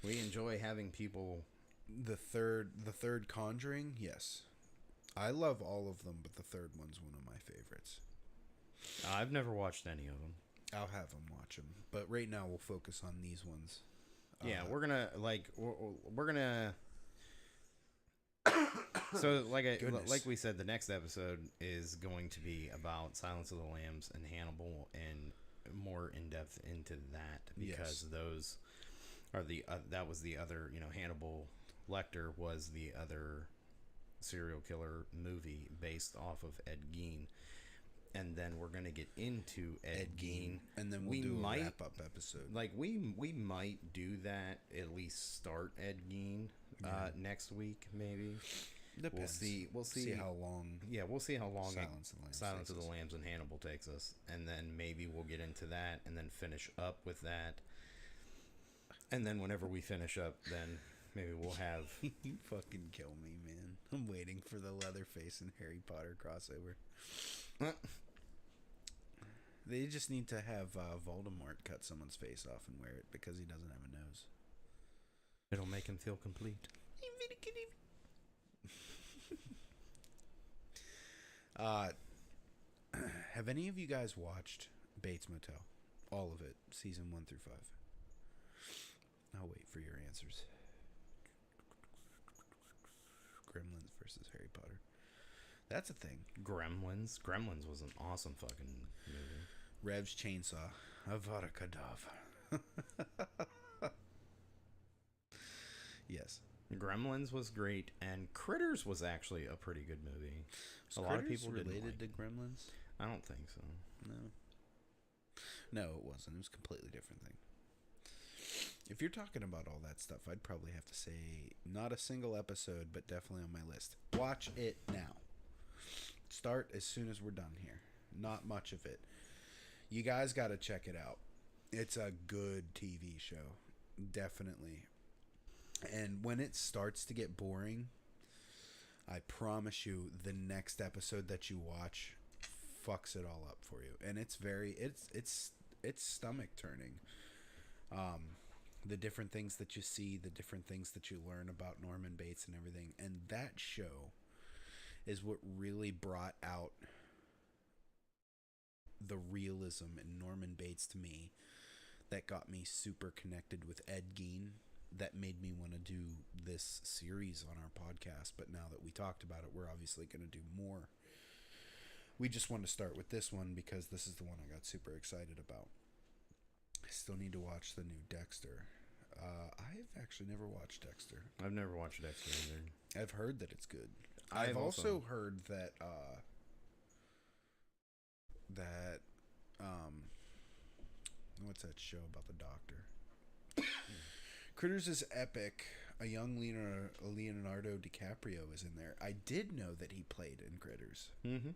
we enjoy having people. The third Conjuring, yes, I love all of them, but the third one's one of my favorites. I've never watched any of them. I'll have them watch them, but right now we'll focus on these ones. Yeah, we're gonna so like we said, the next episode is going to be about Silence of the Lambs and Hannibal, and more in depth into that, because those are that was the other, Hannibal Lecter was the other serial killer movie based off of Ed Gein. And then we're gonna get into Ed Gein, and then we'll do a wrap up episode. Like we might do that, at least start Ed Gein next week, maybe. Depends. We'll see how long. Yeah, we'll see how long Silence of the Lambs and Hannibal takes us, and then maybe we'll get into that, and then finish up with that. And then whenever we finish up, then maybe we'll have. You fucking kill me, man! I'm waiting for the Leatherface and Harry Potter crossover. They just need to have Voldemort cut someone's face off and wear it because he doesn't have a nose. It'll make him feel complete. Have any of you guys watched Bates Motel? All of it, season 1 through 5. I'll wait for your answers. Gremlins versus Harry Potter. That's a thing. Gremlins was an awesome fucking movie. Rev's Chainsaw. Avada Kedavra. Yes. Gremlins was great, and Critters was actually a pretty good movie. A lot of people related to Gremlins? I don't think so. No, it wasn't. It was a completely different thing. If you're talking about all that stuff, I'd probably have to say not a single episode, but definitely on my list. Watch it now. Start as soon as we're done here. Not much of it. You guys got to check it out. It's a good TV show. Definitely. And when it starts to get boring, I promise you the next episode that you watch fucks it all up for you. And it's stomach turning. The different things that you see, the different things that you learn about Norman Bates and everything. And that show is what really brought out the realism in Norman Bates to me, that got me super connected with Ed Gein, that made me want to do this series on our podcast. But now that we talked about it, we're obviously going to do more. We just want to start with this one because this is the one I got super excited about. I still need to watch the new Dexter. I've actually never watched Dexter. I've never watched Dexter either. I've heard that it's good. I've also heard that what's that show about the doctor? Critters is epic. A young Leonardo DiCaprio is in there. I did know that he played in Critters. Mm-hmm.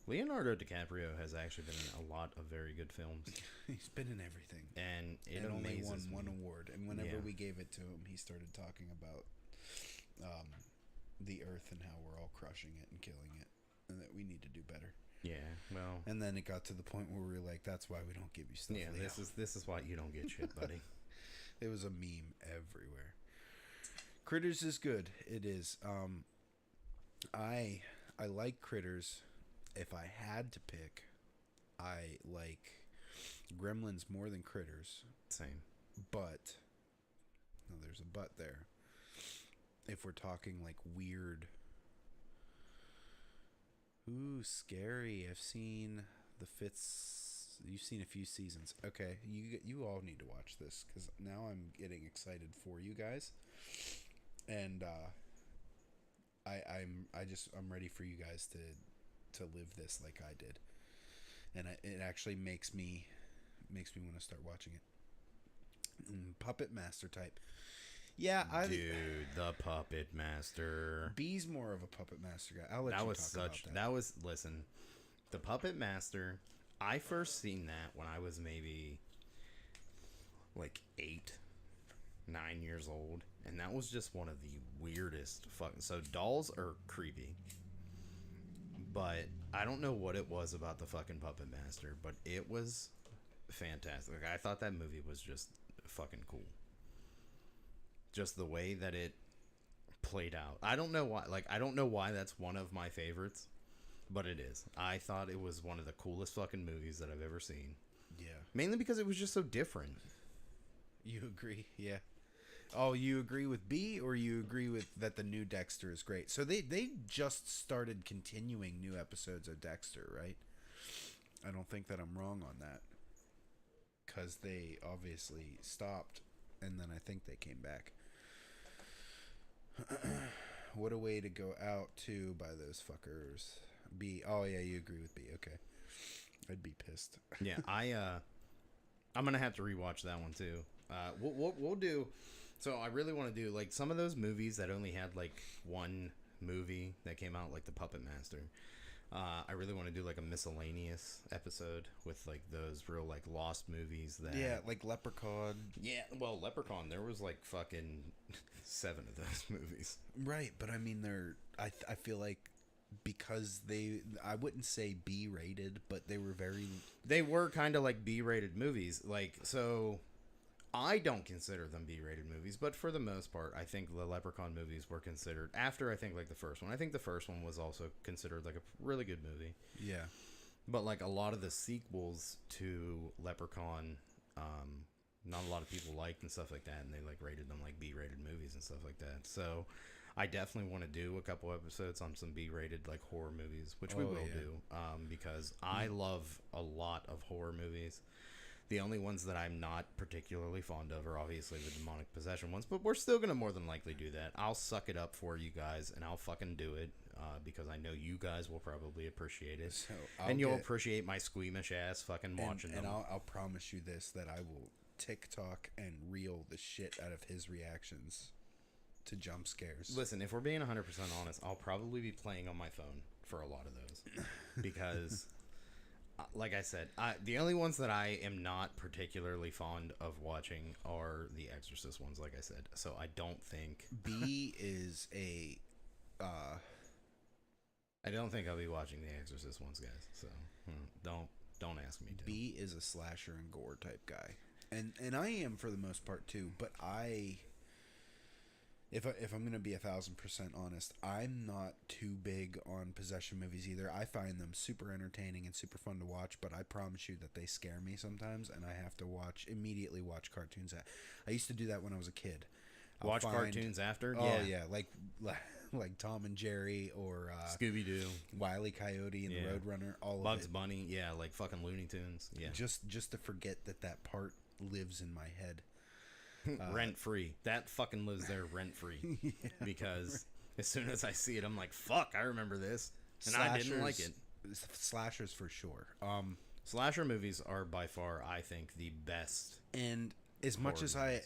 Leonardo DiCaprio has actually been in a lot of very good films. He's been in everything. And it only won amazes one me. award. And whenever we gave it to him, he started talking about the earth and how we're all crushing it and killing it, and that we need to do better. Yeah, well. And then it got to the point where we were like, that's why we don't give you stuff. Yeah, Leo. this is why you don't get shit, buddy. It was a meme everywhere. Critters is good. It is. I like Critters. If I had to pick, I like Gremlins more than Critters. Same. But, no, there's a but there. If we're talking like weird, scary. I've seen the Fitz. You've seen a few seasons. Okay, you all need to watch this because now I'm getting excited for you guys, and I'm ready for you guys to live this like I did, and it actually makes me want to start watching it. Puppet Master type. Yeah, Dude, the Puppet Master. B's more of a Puppet Master guy. I'll let you talk about that. Listen, the Puppet Master, I first seen that when I was maybe like 8. 9 years old, and that was just one of the weirdest fucking. So dolls are creepy, but I don't know what it was about the fucking Puppet Master, but it was fantastic. Like, I thought that movie was just fucking cool. Just the way that it played out. I don't know why. Like, I don't know why that's one of my favorites, but it is. I thought it was one of the coolest fucking movies that I've ever seen. Yeah. Mainly because it was just so different. You agree? Yeah. Oh, you agree with B, or you agree with that the new Dexter is great? So they just started continuing new episodes of Dexter, right? I don't think that I'm wrong on that, because they obviously stopped, and then I think they came back. What a way to go out too by those fuckers. B. Oh yeah, you agree with B. Okay. I'd be pissed. Yeah, I'm gonna have to rewatch that one too. We'll do. So I really want to do like some of those movies that only had like one movie that came out, like the Puppet Master. I really want to do like a miscellaneous episode with like those real like lost movies that. Yeah, like Leprechaun. Yeah, well, Leprechaun. There was like fucking 7 of those movies. Right, but I mean, I feel like because I wouldn't say B-rated, but they were kind of like B-rated movies. Like, so I don't consider them B-rated movies, but for the most part, I think the Leprechaun movies were considered after, I think, like the first one. I think the first one was also considered like a really good movie. Yeah. But like a lot of the sequels to Leprechaun, not a lot of people liked and stuff like that, and they like rated them like B-rated movies and stuff like that. So I definitely want to do a couple episodes on some B-rated like horror movies, which we will do, because I love a lot of horror movies. The only ones that I'm not particularly fond of are obviously the demonic possession ones, but we're still going to more than likely do that. I'll suck it up for you guys, and I'll fucking do it, because I know you guys will probably appreciate it. So you'll appreciate my squeamish ass fucking watching them. And I'll promise you this, that I will TikTok and reel the shit out of his reactions to jump scares. Listen, if we're being 100% honest, I'll probably be playing on my phone for a lot of those, because... like I said, the only ones that I am not particularly fond of watching are the Exorcist ones, like I said. So I don't think... B is a... I don't think I'll be watching the Exorcist ones, guys. So don't ask me to. B is a slasher and gore type guy. And I am for the most part too, but if I'm going to be 1,000% honest, I'm not too big on possession movies either. I find them super entertaining and super fun to watch, but I promise you that they scare me sometimes, and I have to immediately watch cartoons. I used to do that when I was a kid. Watch cartoons after? Oh, yeah. Like Tom and Jerry, or Scooby-Doo, Wile E. Coyote and the Roadrunner, all Bugs of it. Bunny, yeah, like fucking Looney Tunes. Yeah. Just to forget that part lives in my head. Rent free. That fucking lives there rent free. Yeah. Because as soon as I see it, I'm like, fuck, I remember this. And I didn't like it. Slashers for sure. Slasher movies are by far, I think, the best. And as much as I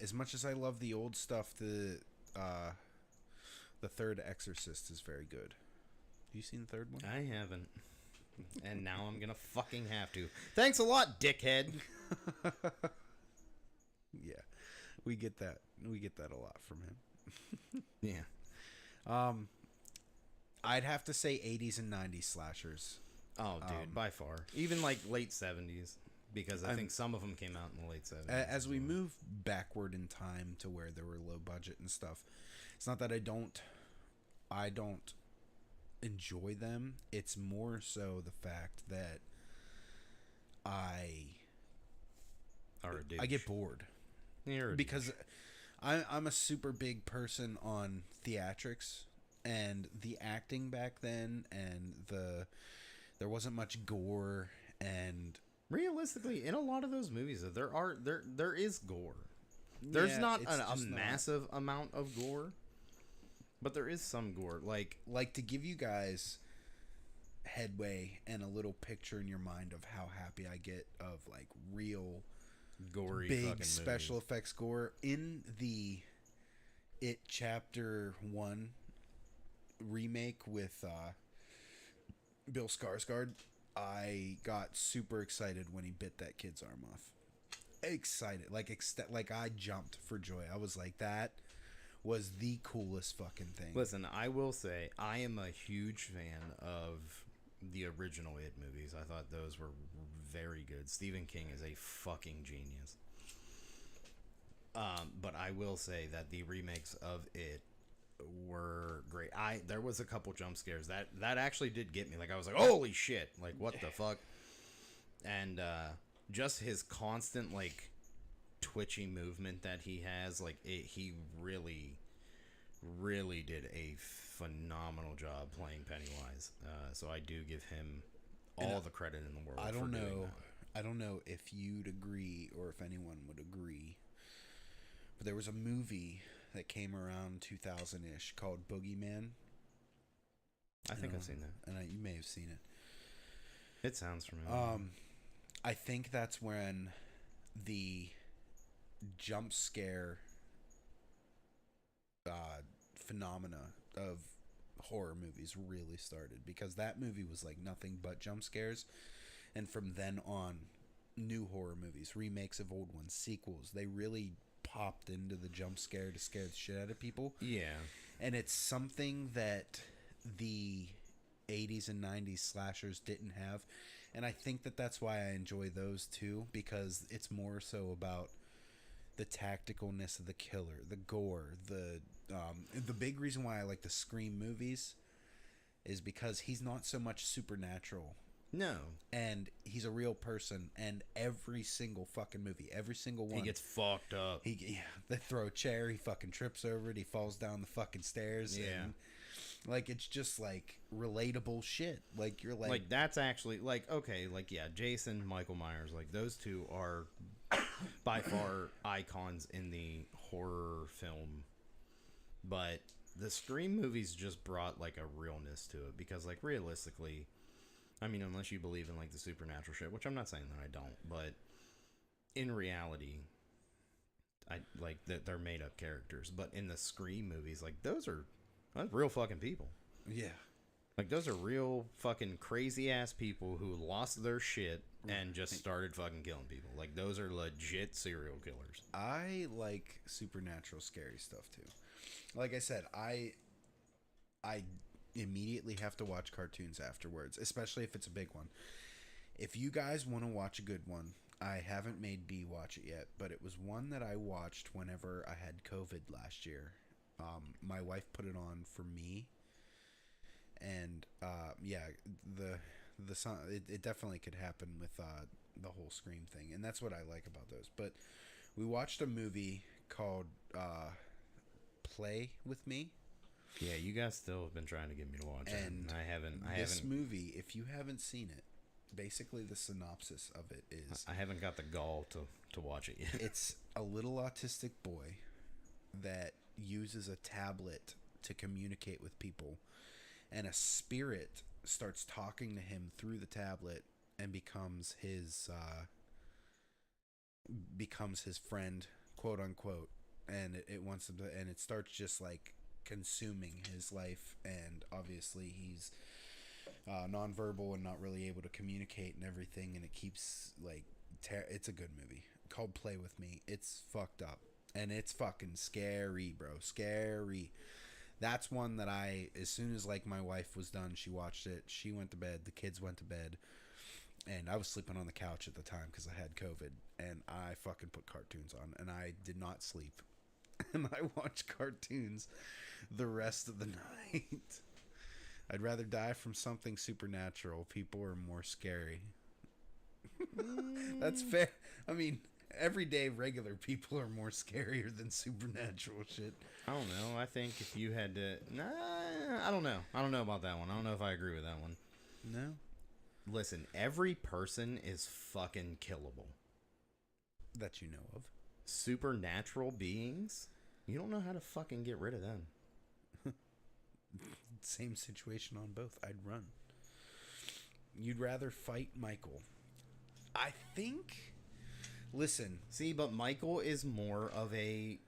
love the old stuff, the third Exorcist is very good. Have you seen the third one? I haven't. And now I'm gonna fucking have to. Thanks a lot, dickhead. Yeah. We get that a lot from him. Yeah. I'd have to say 80s and 90s slashers. Oh, dude, by far. Even like late 70s, because I think some of them came out in the late 70s. As we move backward in time to where there were low budget and stuff, it's not that I don't enjoy them. It's more so the fact that I get bored. Because I'm a super big person on theatrics, and the acting back then, and there wasn't much gore, and realistically, in a lot of those movies, there is gore. There's not a massive amount of gore, but there is some gore. Like to give you guys headway and a little picture in your mind of how happy I get of like real gory big special effects gore in the It Chapter 1 remake with Bill Skarsgård. I got super excited when he bit that kid's arm off. excited. Like I jumped for joy. I was like, that was the coolest fucking thing. Listen, I will say I am a huge fan of the original It movies. I thought those were very good. Stephen King is a fucking genius. But I will say that the remakes of It were great. There was a couple jump scares that actually did get me. Like I was like, holy shit! Like what the fuck? And just his constant like twitchy movement that he has, like he really did a phenomenal job playing Pennywise. So I do give him all the credit in the world. I don't know. I don't know if you'd agree or if anyone would agree, but there was a movie that came around 2000-ish called Boogeyman. I think I've seen that, and you may have seen it. It sounds familiar. I think that's when the jump scare phenomena of horror movies really started, because that movie was like nothing but jump scares, and from then on, new horror movies, remakes of old ones, sequels, they really popped into the jump scare to scare the shit out of people. Yeah. And it's something that the 80s and 90s slashers didn't have, and I think that that's why I enjoy those too, because it's more so about the tacticalness of the killer, the gore, the big reason why I like the Scream movies is because he's not so much supernatural. No. And he's a real person, and every single fucking movie, every single one, he gets fucked up. They throw a chair, he fucking trips over it, he falls down the fucking stairs. Yeah. And like, it's just like relatable shit. Like, you're like that's actually like, okay, like, yeah, Jason, Michael Myers, like those two are by far icons in the horror film, but the Scream movies just brought like a realness to it, because like realistically, I mean, unless you believe in like the supernatural shit, which I'm not saying that I don't, but in reality, I like that they're made up characters. But in the Scream movies, like that's real fucking people. Yeah. Like those are real fucking crazy ass people who lost their shit and just started fucking killing people. Like those are legit serial killers. I like supernatural scary stuff too. Like I said, I immediately have to watch cartoons afterwards, especially if it's a big one. If you guys want to watch a good one, I haven't made B watch it yet, but it was one that I watched whenever I had COVID last year. My wife put it on for me, and yeah, the song, it definitely could happen with the whole Scream thing, and that's what I like about those. But we watched a movie called Play With Me. Yeah, you guys still have been trying to get me to watch it. And I haven't. This movie, if you haven't seen it, basically the synopsis of it is, I haven't got the gall to watch it yet. It's a little autistic boy that uses a tablet to communicate with people, and a spirit starts talking to him through the tablet and becomes his friend, quote unquote, and it wants him to, and it starts just like consuming his life, and obviously he's nonverbal and not really able to communicate and everything, and it keeps like it's a good movie called Play With Me. It's fucked up, and it's fucking scary, bro. Scary. That's one that as soon as like my wife was done, she watched it, she went to bed, the kids went to bed, and I was sleeping on the couch at the time because I had COVID, and I fucking put cartoons on, and I did not sleep. And I watched cartoons the rest of the night. I'd rather die from something supernatural. People are more scary. That's fair. I mean, everyday regular people are more scarier than supernatural shit. I don't know. I think if you had to... Nah, I don't know. I don't know about that one. I don't know if I agree with that one. No? Listen, every person is fucking killable. That you know of. Supernatural beings? You don't know how to fucking get rid of them. Same situation on both. I'd run. You'd rather fight Michael. I think... Listen. See, but Michael is more of a...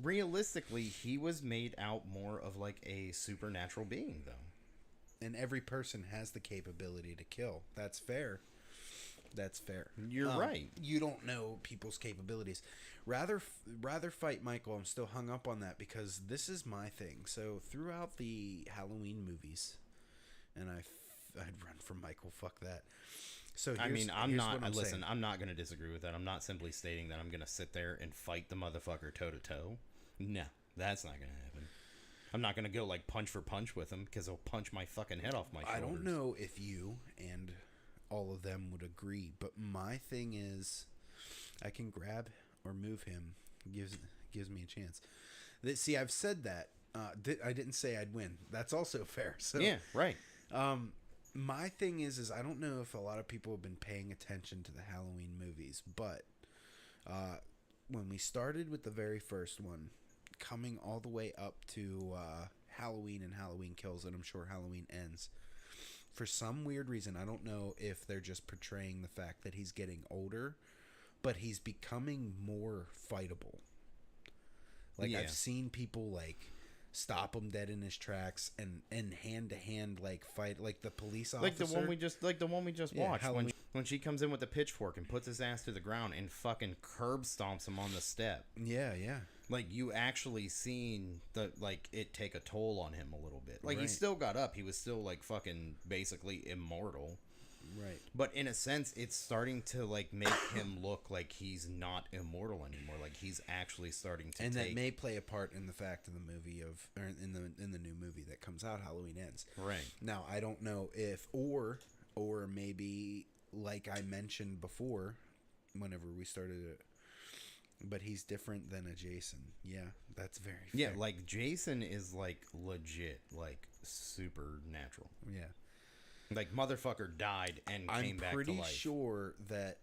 Realistically, he was made out more of like a supernatural being, though. And every person has the capability to kill. That's fair. That's fair. You're right. You don't know people's capabilities. Rather fight Michael. I'm still hung up on that because this is my thing. So throughout the Halloween movies, and I'd run from Michael. Fuck that. So I'm not going to disagree with that. I'm not simply stating that I'm going to sit there and fight the motherfucker toe to toe. No, that's not going to happen. I'm not going to go like punch for punch with him because he'll punch my fucking head off my shoulders. I don't know if you and all of them would agree, but my thing is I can grab or move him. Gives me a chance. See, I've said that. I didn't say I'd win. That's also fair. So yeah, right. My thing is I don't know if a lot of people have been paying attention to the Halloween movies, but when we started with the very first one, coming all the way up to Halloween and Halloween Kills, and I'm sure Halloween Ends, for some weird reason, I don't know if they're just portraying the fact that he's getting older, but he's becoming more fightable. Like, I've seen people, like, stop him dead in his tracks and hand to hand like fight like the police officer, like the one we just watched when she comes in with the pitchfork and puts his ass to the ground and fucking curb stomps him on the step. Yeah. Like, you actually seen it take a toll on him a little bit. Like, he still got up. He was still like fucking basically immortal. Right. But in a sense, it's starting to like make him look like he's not immortal anymore. Like, he's actually starting to that may play a part in the fact of the movie in the new movie that comes out, Halloween Ends. Right. Now, I don't know if or maybe like I mentioned before whenever we started it, but he's different than a Jason. Yeah, that's very fair. Yeah, like Jason is like legit, like supernatural. Yeah. Like, motherfucker died and came back to life. I'm pretty sure that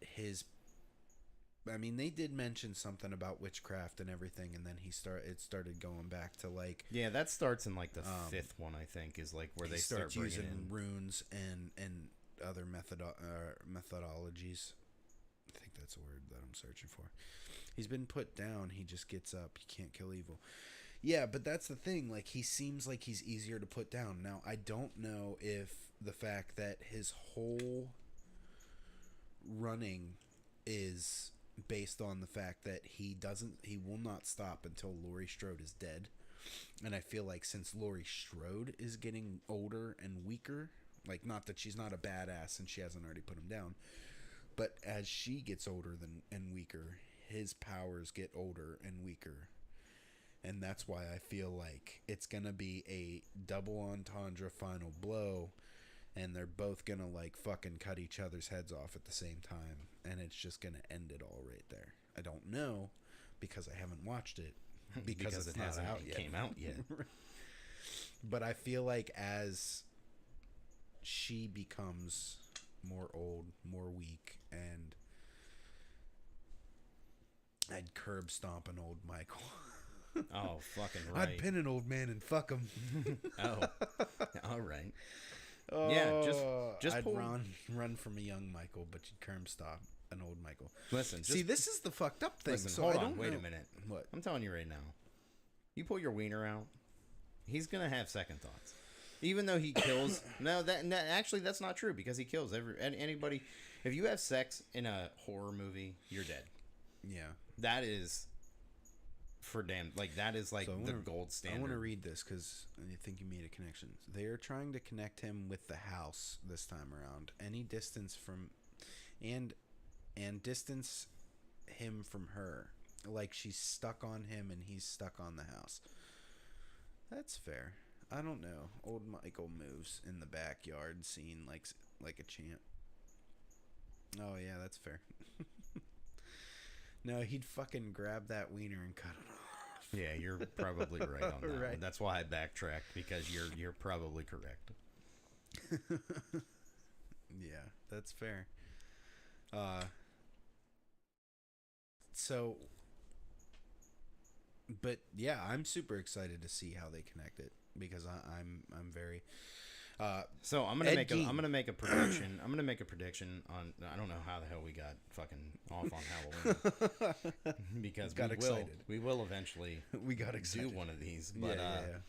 they did mention something about witchcraft and everything, and then it started going back to like... Yeah, that starts in like the fifth one, I think, is like where they start using in runes and other methodologies. I think that's a word that I'm searching for. He's been put down. He just gets up. You can't kill evil. Yeah, but that's the thing. Like, he seems like he's easier to put down. Now, I don't know if the fact that his whole running is based on the fact that he will not stop until Laurie Strode is dead. And I feel like since Laurie Strode is getting older and weaker, like, not that she's not a badass and she hasn't already put him down, but as she gets older and weaker, his powers get older and weaker. And that's why I feel like it's going to be a double entendre final blow, and they're both going to like fucking cut each other's heads off at the same time, and it's just going to end it all right there. I don't know because I haven't watched it because it hasn't came out yet. But I feel like as she becomes more old, more weak, and I'd curb stomp an old Michael. Oh, fucking right. I'd pin an old man and fuck him. Oh, all right. Yeah, just I'd run from a young Michael, but you'd curb stomp an old Michael. Listen, see, this is the fucked up thing. Listen, so hold I don't on, wait know. a minute. What? I'm telling you right now. You pull your wiener out, he's gonna have second thoughts. Even though he kills, actually that's not true because he kills anybody. If you have sex in a horror movie, you're dead. Yeah, that is. For damn, like that is like the gold standard. I want to read this because I think you made a connection. They are trying to connect him with the house this time around. Any distance from, and distance him from her, like she's stuck on him and he's stuck on the house. That's fair. I don't know. Old Michael moves in the backyard scene like a champ. Oh yeah, that's fair. No, he'd fucking grab that wiener and cut it off. Yeah, you're probably right on that right. one. That's why I backtracked, because you're probably correct. Yeah, that's fair. So, but yeah, I'm super excited to see how they connect it because I'm very. So I'm gonna make a prediction. I'm gonna make a prediction on. I don't know how the hell we got fucking off on Halloween because we will eventually do one of these. But yeah.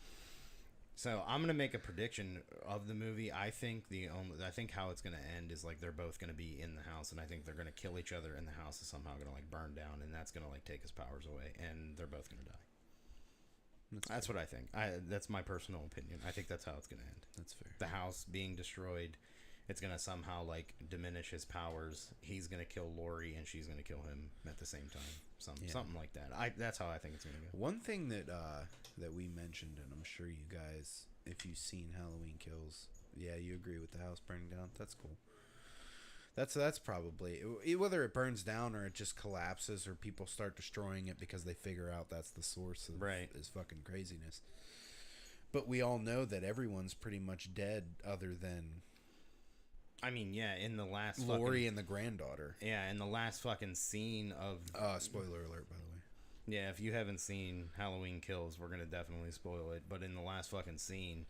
So I'm gonna make a prediction of the movie. I think how it's gonna end is like they're both gonna be in the house, and I think they're gonna kill each other, and the house is somehow gonna like burn down, and that's gonna like take his powers away, and they're both gonna die. That's what I think. That's my personal opinion. I think that's how it's gonna end. That's fair. The house being destroyed, it's gonna somehow like diminish his powers. He's gonna kill Lori, and she's gonna kill him at the same time. Something like that. That's how I think it's gonna go. One thing that we mentioned, and I'm sure you guys, if you've seen Halloween Kills, yeah, you agree with the house burning down. That's cool. That's probably whether it burns down or it just collapses or people start destroying it because they figure out that's the source of this fucking craziness. But we all know that everyone's pretty much dead, other than. I mean, yeah, in the last Lori and the granddaughter. Yeah, in the last fucking scene of... spoiler alert, by the way. Yeah, if you haven't seen Halloween Kills, we're going to definitely spoil it. But in the last fucking scene,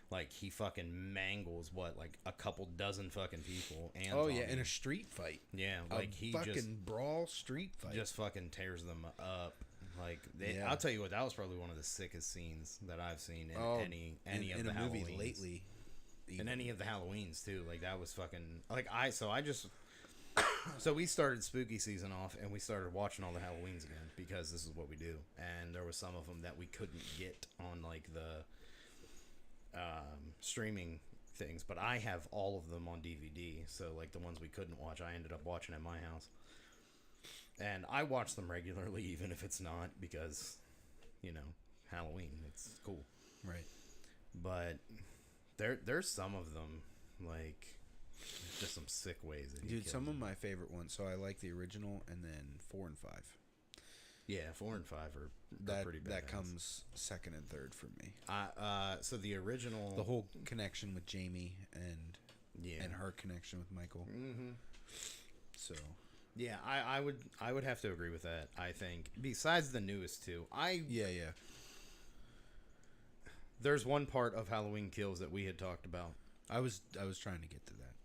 like, he fucking mangles, like, a couple dozen fucking people. And in a street fight. Yeah, like, he fucking just... brawl street fight. Just fucking tears them up. Like, I'll tell you what, that was probably one of the sickest scenes that I've seen in any of the Halloweens. Movie lately. In any of the Halloweens too, like that was fucking like so we started spooky season off and we started watching all the Halloweens again because this is what we do, and there was some of them that we couldn't get on like the streaming things, but I have all of them on DVD, so like the ones we couldn't watch I ended up watching at my house, and I watch them regularly even if it's not, because Halloween, it's cool, right? But there's some of them, like, just some sick ways that dude, some of my favorite ones. So I like the original, and then 4 and 5. Yeah, 4 and 5 are pretty bad. That comes second and third for me. So the original, the whole connection with Jamie and her connection with Michael. Mm-hmm. So yeah, I would have to agree with that. I think besides the newest two, yeah. There's one part of Halloween Kills that we had talked about. I was trying to get to that.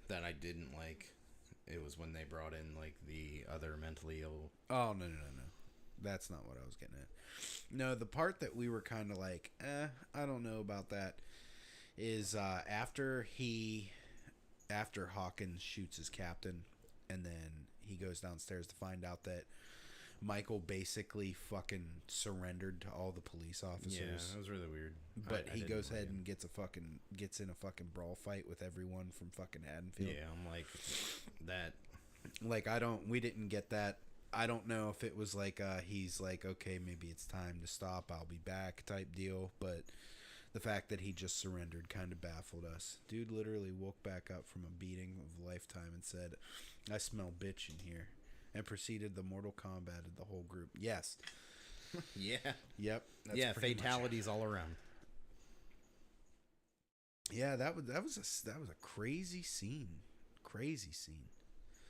That I didn't like. It was when they brought in like the other mentally ill. Oh no. That's not what I was getting at. No, the part that we were kind of like, I don't know about that, is after Hawkins shoots his captain, and then he goes downstairs to find out that Michael basically fucking surrendered to all the police officers. Yeah, that was really weird. But he goes ahead and gets in a fucking brawl fight with everyone from fucking Haddonfield. Yeah, I'm like that. Like we didn't get that. I don't know if it was like he's like, okay, maybe it's time to stop, I'll be back type deal. But the fact that he just surrendered kind of baffled us. Dude literally woke back up from a beating of a lifetime and said, "I smell bitch in here." And proceeded the Mortal Kombat of the whole group. Yes. Yeah. Yep. Yeah. Fatalities all around. Yeah, that was a crazy scene. Crazy scene.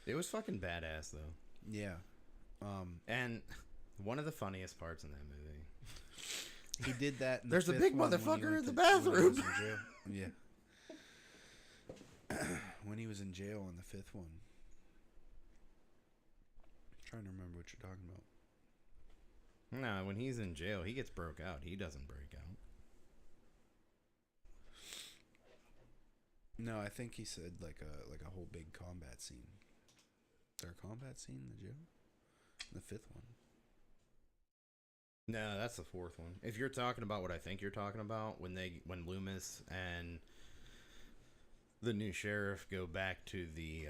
It was fucking badass though. Yeah. And one of the funniest parts in that movie. He did that. In There's the a big motherfucker in the bathroom. Yeah. When he was in jail in the fifth one. Trying to remember what you're talking about. No, when he's in jail, he gets broke out. He doesn't break out. No, I think he said like a whole big combat scene. Is there a combat scene in the jail? In the fifth one. No, that's the fourth one. If you're talking about what I think you're talking about, when Loomis and the new sheriff go back to the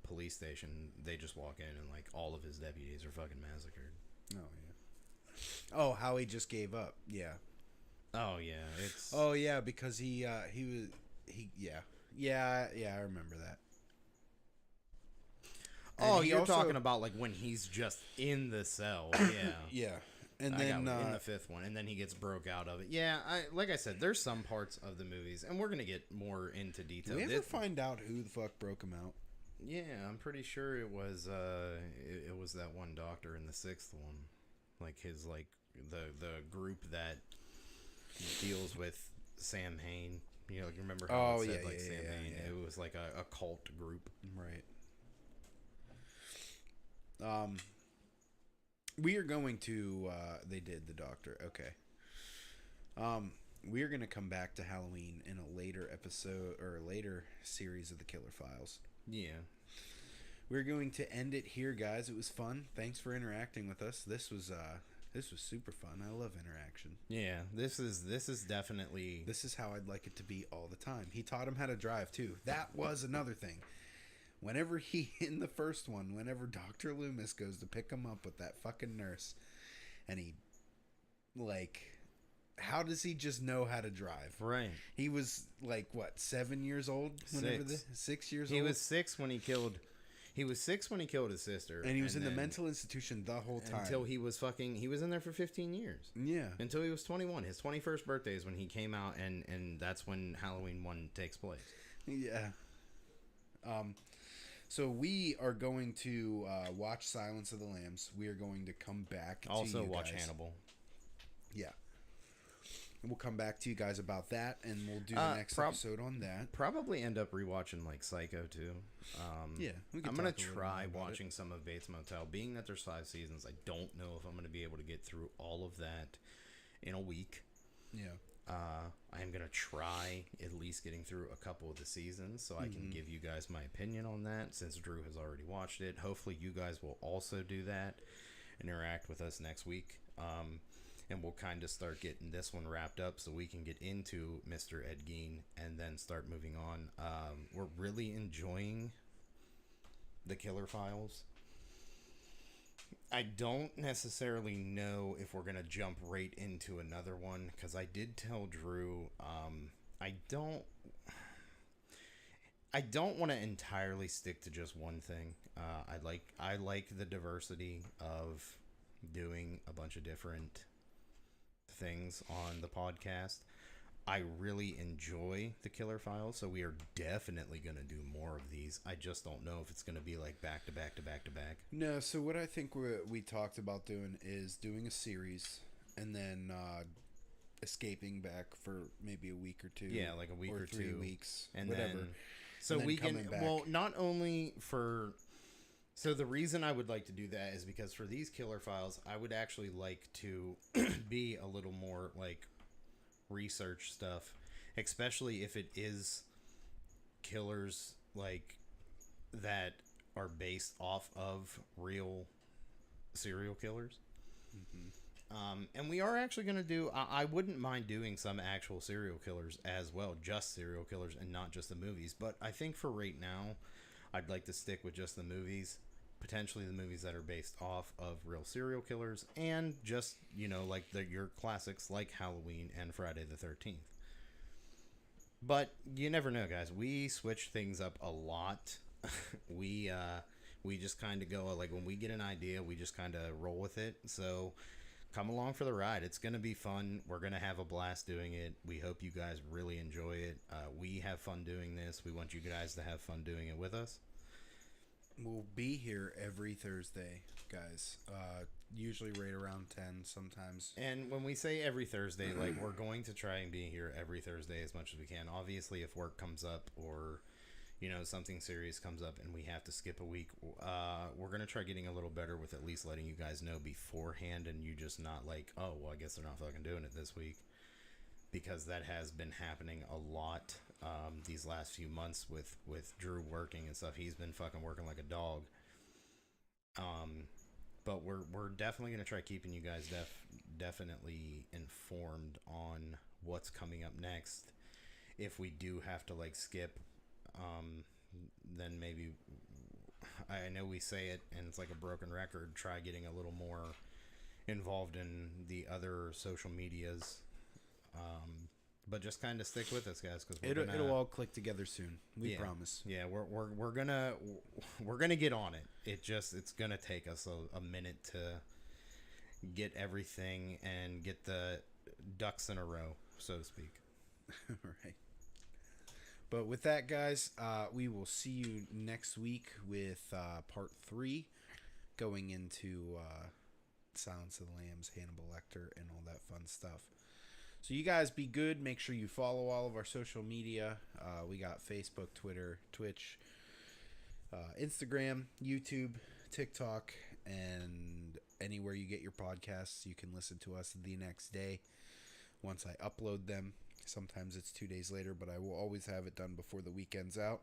police station, they just walk in and like all of his deputies are fucking massacred. Oh yeah. Oh, how he just gave up. Yeah. Oh yeah, it's. Oh yeah, because I remember that. And you're talking about like when he's just in the cell. Yeah. Yeah. And then in the fifth one, and then he gets broke out of it. Yeah, like I said, there's some parts of the movies, and we're gonna get more into detail. Did we ever find out who the fuck broke him out? Yeah, I'm pretty sure it was it was that one doctor in the sixth one, like his like the group that deals with Sam Hain. You know, like, remember how it said Sam Hain? Yeah. It was like a cult group, right? We are going to. They did the doctor. Okay. We are going to come back to Halloween in a later episode or a later series of the Killer Files. Yeah. We're going to end it here, guys. It was fun. Thanks for interacting with us. This was super fun. I love interaction. Yeah, this is definitely... This is how I'd like it to be all the time. He taught him how to drive, too. That was another thing. Whenever in the first one, whenever Dr. Loomis goes to pick him up with that fucking nurse, and he, like, how does he just know how to drive? Right. He was, like, what, 7 years old? 6 years old? He was 6 when he killed... He was 6 when he killed his sister. And he was in the mental institution the whole time. Until he was he was in there for 15 years. Yeah. Until he was 21. His 21st birthday is when he came out, and that's when Halloween 1 takes place. Yeah. So we are going to watch Silence of the Lambs. We are going to come back also to you watch guys. Hannibal. Yeah. We'll come back to you guys about that, and we'll do the next episode on that. Probably end up rewatching like Psycho too. Yeah, I'm gonna try watching some of Bates Motel. Being that there's 5 seasons, I don't know if I'm gonna be able to get through all of that in a week. Yeah. I am gonna try at least getting through a couple of the seasons, so I can give you guys my opinion on that. Since Drew has already watched it, hopefully you guys will also do that. Interact with us next week. And we'll kind of start getting this one wrapped up so we can get into Mr. Ed Gein and then start moving on. We're really enjoying the Killer Files. I don't necessarily know if we're going to jump right into another one, because I did tell Drew I don't want to entirely stick to just one thing. I like the diversity of doing a bunch of different things on the podcast. I really enjoy the Killer Files, so we are definitely going to do more of these. I just don't know if it's going to be like back to back to back to back. No, so what I think we talked about doing is doing a series and then escaping back for maybe a week or two. Yeah, like a week or 3 2 weeks, and whatever. Then, so and then we can back. Well, not only for. So the reason I would like to do that is because for these Killer Files, I would actually like to be a little more like research stuff, especially if it is killers like that are based off of real serial killers. And we are actually going to do, I wouldn't mind doing some actual serial killers as well, just serial killers and not just the movies. But I think for right now, I'd like to stick with just the movies, potentially the movies that are based off of real serial killers, and just, like your classics like Halloween and Friday the 13th. But you never know, guys. We switch things up a lot. We just kind of go, like, when we get an idea, we just kind of roll with it. So come along for the ride. It's going to be fun. We're going to have a blast doing it. We hope you guys really enjoy it. We have fun doing this. We want you guys to have fun doing it with us. We'll be here every Thursday, guys. Usually right around 10 sometimes. And when we say every Thursday, like, we're going to try and be here every Thursday as much as we can. Obviously, if work comes up or, something serious comes up and we have to skip a week, we're going to try getting a little better with at least letting you guys know beforehand, and you just not like, oh, well, I guess they're not fucking doing it this week. Because that has been happening a lot these last few months with Drew working and stuff. He's been fucking working like a dog. But we're definitely going to try keeping you guys definitely informed on what's coming up next. If we do have to like skip, then maybe, I know we say it and it's like a broken record, try getting a little more involved in the other social medias. But just kind of stick with us, guys, because it'll all click together soon. We promise. Yeah, we're gonna get on it. It's gonna take us a minute to get everything and get the ducks in a row, so to speak. Right. But with that, guys, we will see you next week with part 3, going into Silence of the Lambs, Hannibal Lecter, and all that fun stuff. So you guys be good. Make sure you follow all of our social media. We got Facebook, Twitter, Twitch, Instagram, YouTube, TikTok, and anywhere you get your podcasts. You can listen to us the next day once I upload them. Sometimes it's 2 days later, but I will always have it done before the weekend's out.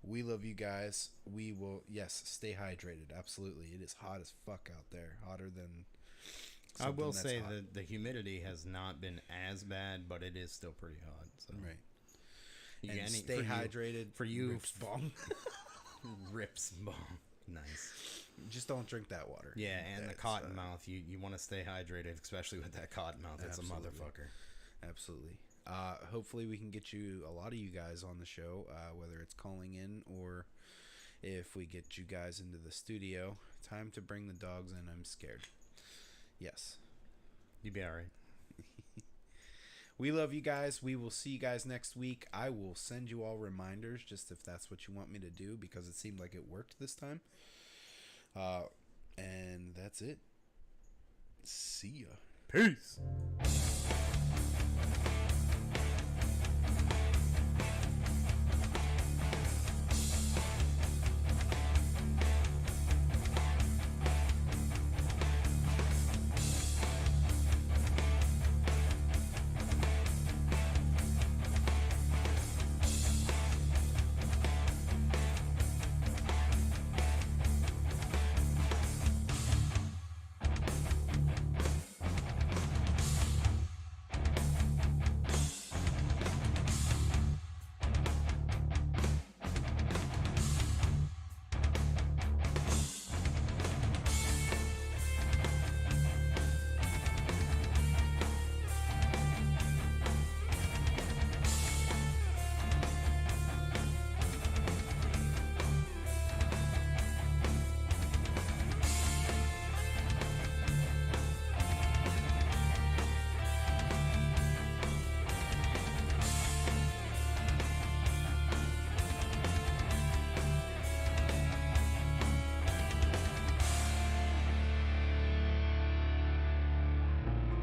We love you guys. We will, yes, stay hydrated. Absolutely. It is hot as fuck out there. Hotter than I will that's say hot. that the humidity has not been as bad, but it is still pretty hot. So. Right. You And got any- stay hydrated. For you, Rips bong. Rips bong. Nice. Just don't drink that water. Yeah, and the That's, cotton mouth. You want to stay hydrated, especially with that cotton mouth. It's Absolutely. a motherfucker. Absolutely. Hopefully we can get a lot of you guys on the show, whether it's calling in or if we get you guys into the studio. Time to bring the dogs in. I'm scared. Yes. You'd be all right. We love you guys. We will see you guys next week. I will send you all reminders just if that's what you want me to do, because it seemed like it worked this time. And that's it. See ya. Peace.